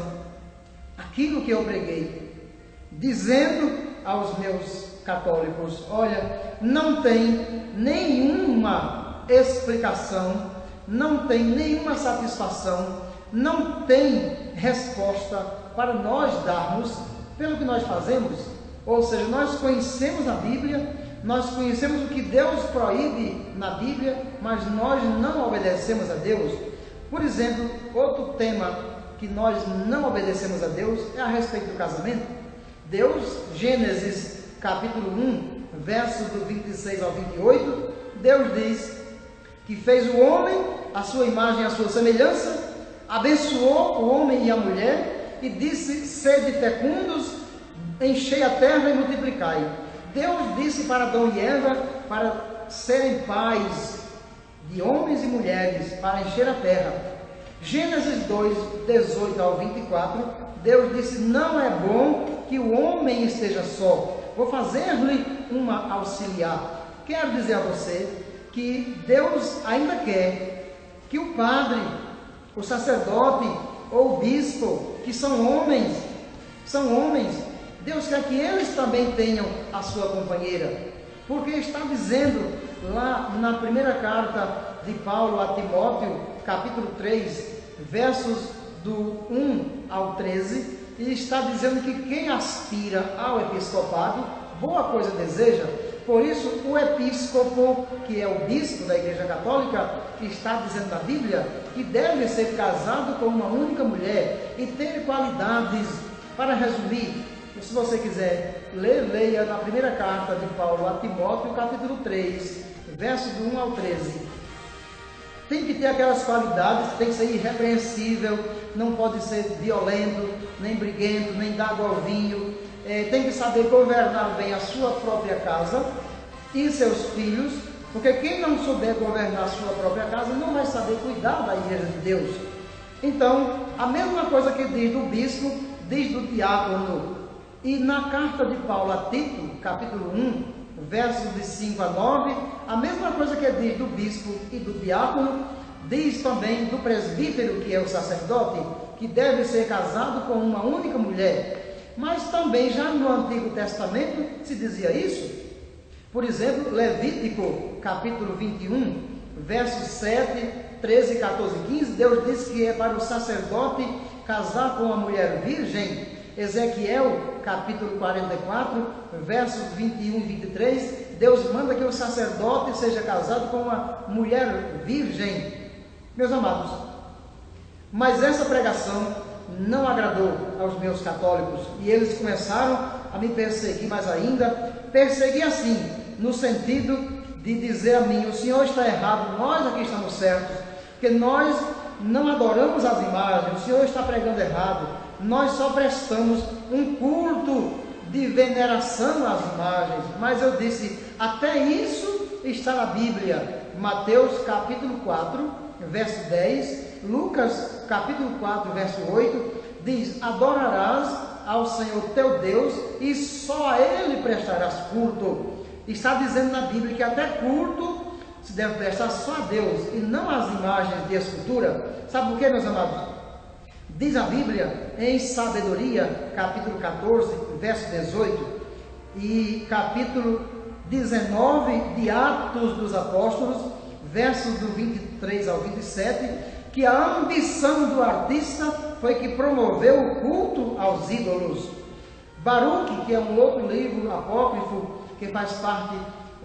Aquilo que eu preguei, dizendo aos meus católicos: olha, não tem nenhuma explicação, não tem nenhuma satisfação, não tem resposta para nós darmos pelo que nós fazemos. Ou seja, nós conhecemos a Bíblia, nós conhecemos o que Deus proíbe na Bíblia, mas nós não obedecemos a Deus. Por exemplo, outro tema que nós não obedecemos a Deus é a respeito do casamento. Deus, Gênesis capítulo 1, versos do 26 ao 28, Deus diz que fez o homem à sua imagem e à sua semelhança, abençoou o homem e a mulher e disse: sede fecundos, enchei a terra e multiplicai. Deus disse para Adão e Eva para serem pais de homens e mulheres, para encher a terra. Gênesis 2, 18 ao 24, Deus disse: não é bom que o homem esteja só, vou fazer-lhe uma auxiliar. Quero dizer a você que Deus ainda quer que o padre, o sacerdote ou o bispo, que são homens, Deus quer que eles também tenham a sua companheira, porque está dizendo lá na primeira carta de Paulo a Timóteo, capítulo 3, versos do 1 ao 13, e está dizendo que quem aspira ao episcopado, boa coisa deseja. Por isso, o episcopo, que é o bispo da Igreja Católica, está dizendo na Bíblia que deve ser casado com uma única mulher e ter qualidades. Para resumir, se você quiser ler, leia na primeira carta de Paulo a Timóteo, capítulo 3, versos do 1 ao 13. Tem que ter aquelas qualidades, tem que ser irrepreensível, não pode ser violento, nem briguento, nem dar água ao vinho. Tem que saber governar bem a sua própria casa e seus filhos, porque quem não souber governar a sua própria casa não vai saber cuidar da igreja de Deus. Então, a mesma coisa que diz do bispo, diz do diácono. E na carta de Paulo a Tito, capítulo 1, versos de 5 a 9, a mesma coisa que diz do bispo e do diácono, diz também do presbítero, que é o sacerdote, que deve ser casado com uma única mulher. Mas também já no Antigo Testamento se dizia isso. Por exemplo, Levítico, capítulo 21, versos 7, 13, 14 e 15, Deus diz que é para o sacerdote casar com uma mulher virgem. Ezequiel, capítulo 44, versos 21 e 23, Deus manda que o sacerdote seja casado com uma mulher virgem. Meus amados, mas essa pregação não agradou aos meus católicos e eles começaram a me perseguir mais ainda. Perseguir assim, no sentido de dizer a mim: o senhor está errado, nós aqui estamos certos, porque nós não adoramos as imagens, o senhor está pregando errado, nós só prestamos um culto de veneração às imagens. Mas eu disse, até isso está na Bíblia. Mateus capítulo 4, verso 10, Lucas capítulo 4, verso 8, diz: adorarás ao Senhor teu Deus e só a Ele prestarás culto. Está dizendo na Bíblia que até culto se deve prestar só a Deus e não às imagens de escultura. Sabe por quê, meus amados? Diz a Bíblia em Sabedoria, capítulo 14, verso 18, e capítulo 19 de Atos dos Apóstolos, versos do 23 ao 27, que a ambição do artista foi que promoveu o culto aos ídolos. Baruque, que é um outro livro apócrifo que faz parte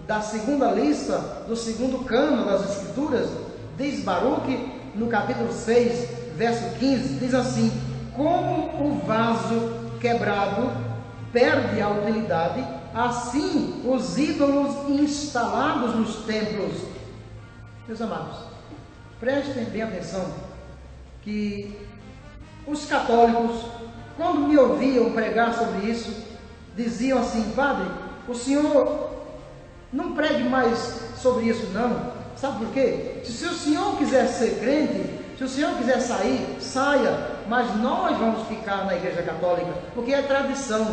da segunda lista, do segundo cano das Escrituras, diz Baruque no capítulo 6, verso 15, diz assim: como o vaso quebrado perde a utilidade, assim os ídolos instalados nos templos. Meus amados, prestem bem atenção que os católicos, quando me ouviam pregar sobre isso, diziam assim: padre, o senhor não pregue mais sobre isso não. Sabe por quê? Se o senhor quiser ser crente, se o senhor quiser sair, saia, mas nós vamos ficar na Igreja Católica, porque é tradição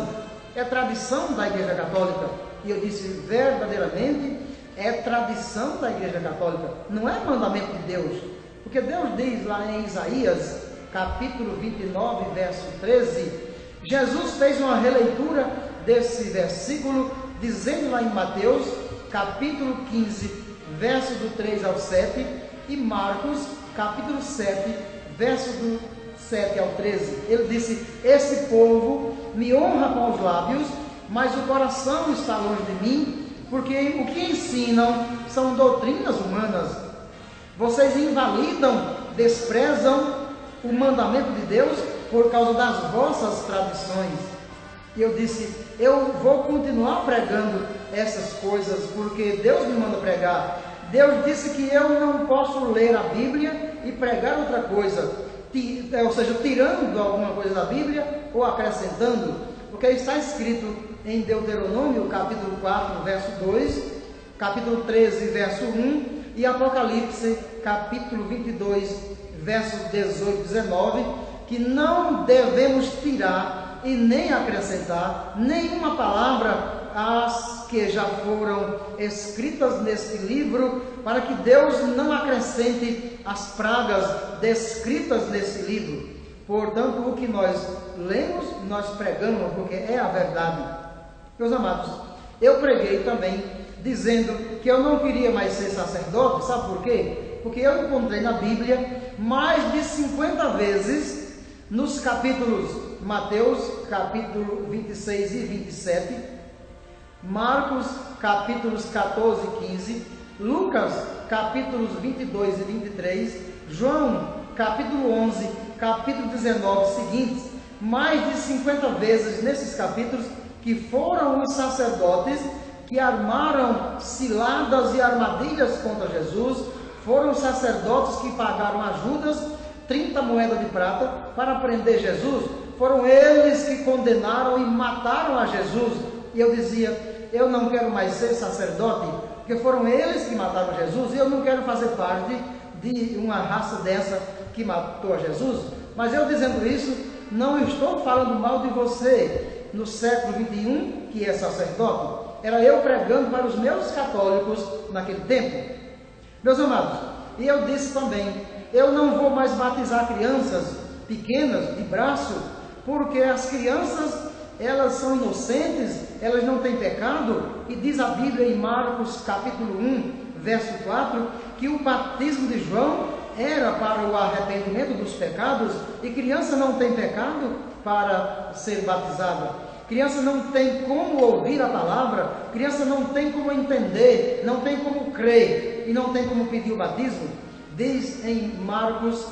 da Igreja Católica. E eu disse, verdadeiramente, é tradição da Igreja Católica, não é mandamento de Deus, porque Deus diz lá em Isaías, capítulo 29, verso 13, Jesus fez uma releitura desse versículo, dizendo lá em Mateus, capítulo 15, verso do 3 ao 7, e Marcos, capítulo 7, verso do 7 ao 13. Ele disse: esse povo me honra com os lábios, mas o coração está longe de mim, porque o que ensinam são doutrinas humanas. Vocês invalidam, desprezam o mandamento de Deus por causa das vossas tradições. E eu disse, eu vou continuar pregando essas coisas, porque Deus me manda pregar. Deus disse que eu não posso ler a Bíblia e pregar outra coisa, ou seja, tirando alguma coisa da Bíblia ou acrescentando, porque está escrito em Deuteronômio, capítulo 4, verso 2, capítulo 13, verso 1, e Apocalipse, capítulo 22, versos 18 e 19, que não devemos tirar e nem acrescentar nenhuma palavra que já foram escritas neste livro, para que Deus não acrescente as pragas descritas nesse livro. Portanto, o que nós lemos, nós pregamos, porque é a verdade. Meus amados, eu preguei também dizendo que eu não queria mais ser sacerdote. Sabe por quê? Porque eu encontrei na Bíblia mais de 50 vezes, nos capítulos Mateus, capítulo 26 e 27, Marcos, capítulos 14 e 15, Lucas, capítulos 22 e 23, João, capítulo 11, capítulo 19 seguintes, mais de 50 vezes nesses capítulos, que foram os sacerdotes que armaram ciladas e armadilhas contra Jesus, foram os sacerdotes que pagaram a Judas 30 moedas de prata para prender Jesus, foram eles que condenaram e mataram a Jesus. E eu dizia, eu não quero mais ser sacerdote, porque foram eles que mataram Jesus, e eu não quero fazer parte de uma raça dessa que matou a Jesus. Mas eu dizendo isso, não estou falando mal de você no século 21, que é sacerdote. Era eu pregando para os meus católicos naquele tempo. Meus amados, e eu disse também, eu não vou mais batizar crianças pequenas de braço, porque as crianças, elas são inocentes, elas não têm pecado, e diz a Bíblia em Marcos capítulo 1, verso 4, que o batismo de João era para o arrependimento dos pecados, e criança não tem pecado para ser batizada. Criança não tem como ouvir a palavra, criança não tem como entender, não tem como crer e não tem como pedir o batismo. Diz em Marcos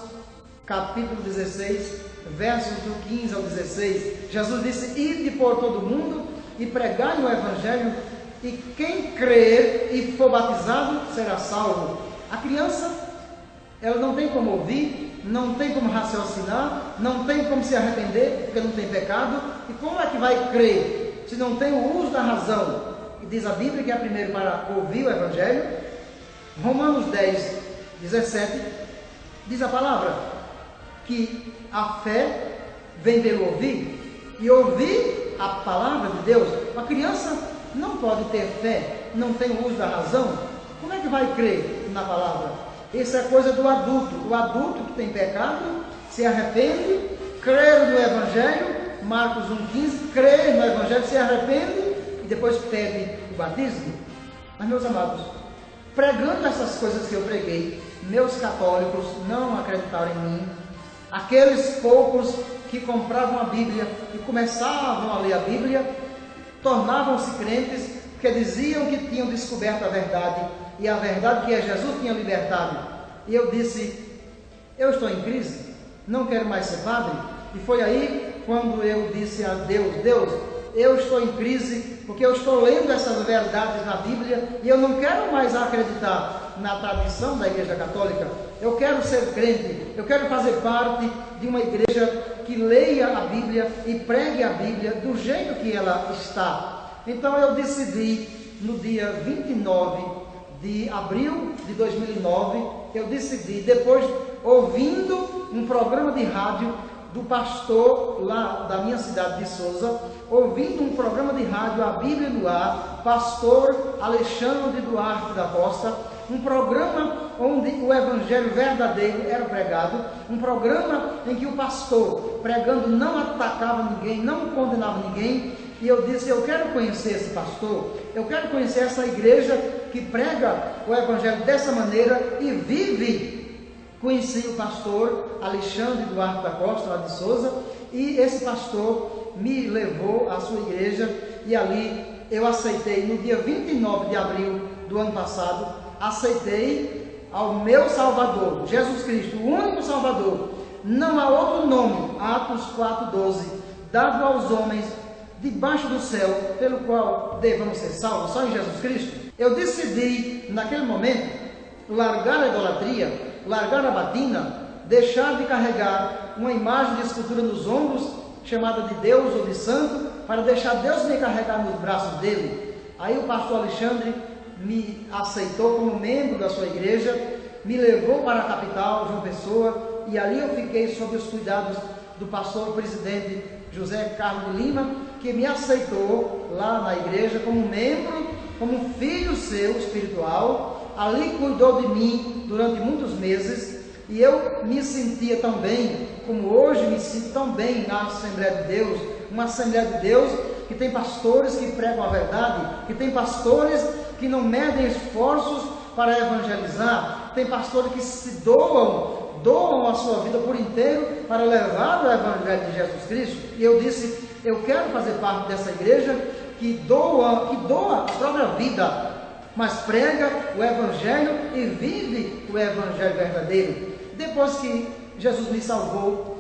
capítulo 16, versos do 15 ao 16, Jesus disse, ide por todo o mundo e pregai o Evangelho, e quem crer e for batizado será salvo. A criança, ela não tem como ouvir, não tem como raciocinar, não tem como se arrepender, porque não tem pecado. E como é que vai crer se não tem o uso da razão? E diz a Bíblia que é primeiro para ouvir o Evangelho. Romanos 10, 17, diz a palavra que a fé vem pelo ouvir, e ouvir a palavra de Deus. A criança não pode ter fé, não tem o uso da razão. Como é que vai crer na palavra? Isso é coisa do adulto. O adulto que tem pecado se arrepende, crê no Evangelho, Marcos 1,15, crê no Evangelho, se arrepende e depois pede o batismo. Mas, meus amados, pregando essas coisas que eu preguei, meus católicos não acreditaram em mim. Aqueles poucos que compravam a Bíblia e começavam a ler a Bíblia, tornavam-se crentes, porque diziam que tinham descoberto a verdade, e a verdade que é Jesus tinha libertado. E eu disse, eu estou em crise, não quero mais ser padre. E foi aí quando eu disse a Deus, Deus, eu estou em crise, porque eu estou lendo essas verdades na Bíblia, e eu não quero mais acreditar na tradição da Igreja Católica. Eu quero ser crente, eu quero fazer parte de uma igreja que leia a Bíblia e pregue a Bíblia do jeito que ela está. Então eu decidi, no dia 29 de abril de 2009, eu decidi, depois ouvindo um programa de rádio do pastor lá da minha cidade de Souza, ouvindo um programa de rádio, A Bíblia no Ar, pastor Alexandre Duarte da Costa, um programa onde o Evangelho verdadeiro era pregado, um programa em que o pastor, pregando, não atacava ninguém, não condenava ninguém. E eu disse, eu quero conhecer esse pastor, eu quero conhecer essa igreja que prega o Evangelho dessa maneira e vive. Conheci o pastor Alexandre Duarte da Costa, lá de Souza, e esse pastor me levou à sua igreja, e ali eu aceitei, no dia 29 de abril do ano passado, aceitei ao meu Salvador, Jesus Cristo, o único Salvador. Não há outro nome, Atos 4,12, dado aos homens debaixo do céu, pelo qual devamos ser salvos, só em Jesus Cristo. Eu decidi, naquele momento, largar a idolatria, largar a batina, deixar de carregar uma imagem de escultura nos ombros, chamada de Deus ou de santo, para deixar Deus me carregar nos braços dele. Aí o pastor Alexandre me aceitou como membro da sua igreja, me levou para a capital, João Pessoa, e ali eu fiquei sob os cuidados do pastor presidente José Carlos de Lima, que me aceitou lá na igreja como membro como um filho seu espiritual, ali cuidou de mim durante muitos meses, e eu me sentia tão bem, como hoje me sinto tão bem na Assembleia de Deus, uma Assembleia de Deus que tem pastores que pregam a verdade, que tem pastores que não medem esforços para evangelizar, tem pastores que se doam a sua vida por inteiro para levar o Evangelho de Jesus Cristo. E eu disse, eu quero fazer parte dessa igreja que doa a própria vida, mas prega o Evangelho e vive o Evangelho verdadeiro. Depois que Jesus me salvou,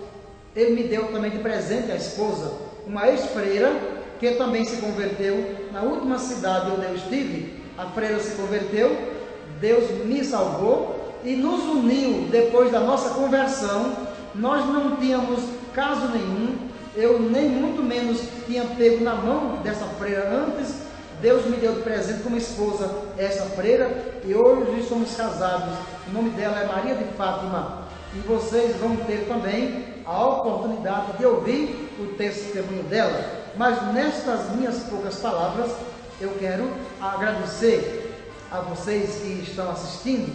Ele me deu também de presente a esposa, uma ex-freira, que também se converteu na última cidade onde eu estive. A freira se converteu, Deus me salvou e nos uniu depois da nossa conversão. Nós não tínhamos caso nenhum, eu nem muito menos tinha pego na mão dessa freira antes. Deus me deu de presente como esposa essa freira e hoje somos casados. O nome dela é Maria de Fátima e vocês vão ter também a oportunidade de ouvir o testemunho dela. Mas nestas minhas poucas palavras eu quero agradecer a vocês que estão assistindo,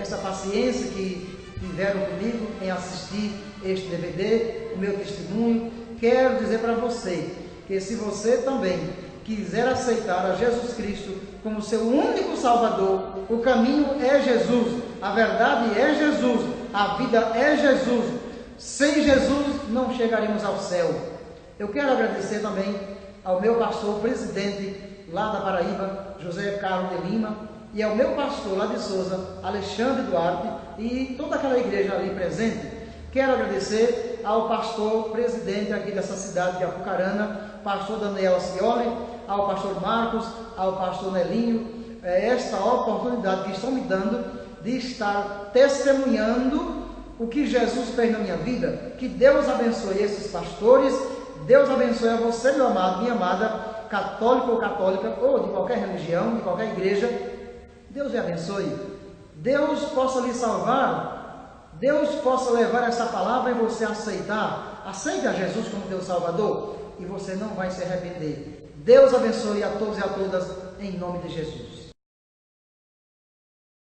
essa paciência que tiveram comigo em assistir este DVD, o meu testemunho. Quero dizer para você que se você também quiser aceitar a Jesus Cristo como seu único Salvador, o caminho é Jesus, a verdade é Jesus, a vida é Jesus. Sem Jesus não chegaremos ao céu. Eu quero agradecer também ao meu pastor presidente lá da Paraíba, José Carlos de Lima, e ao meu pastor lá de Souza, Alexandre Duarte, e toda aquela igreja ali presente. Quero agradecer ao pastor presidente aqui dessa cidade de Apucarana, pastor Daniel Ascioli, ao pastor Marcos, ao pastor Nelinho, esta oportunidade que estão me dando de estar testemunhando o que Jesus fez na minha vida. Que Deus abençoe esses pastores, Deus abençoe a você, meu amado, minha amada, católico ou católica, ou de qualquer religião, de qualquer igreja. Deus lhe abençoe, Deus possa lhe salvar, Deus possa levar essa palavra e você aceitar. Aceite a Jesus como teu Salvador e você não vai se arrepender. Deus abençoe a todos e a todas, em nome de Jesus.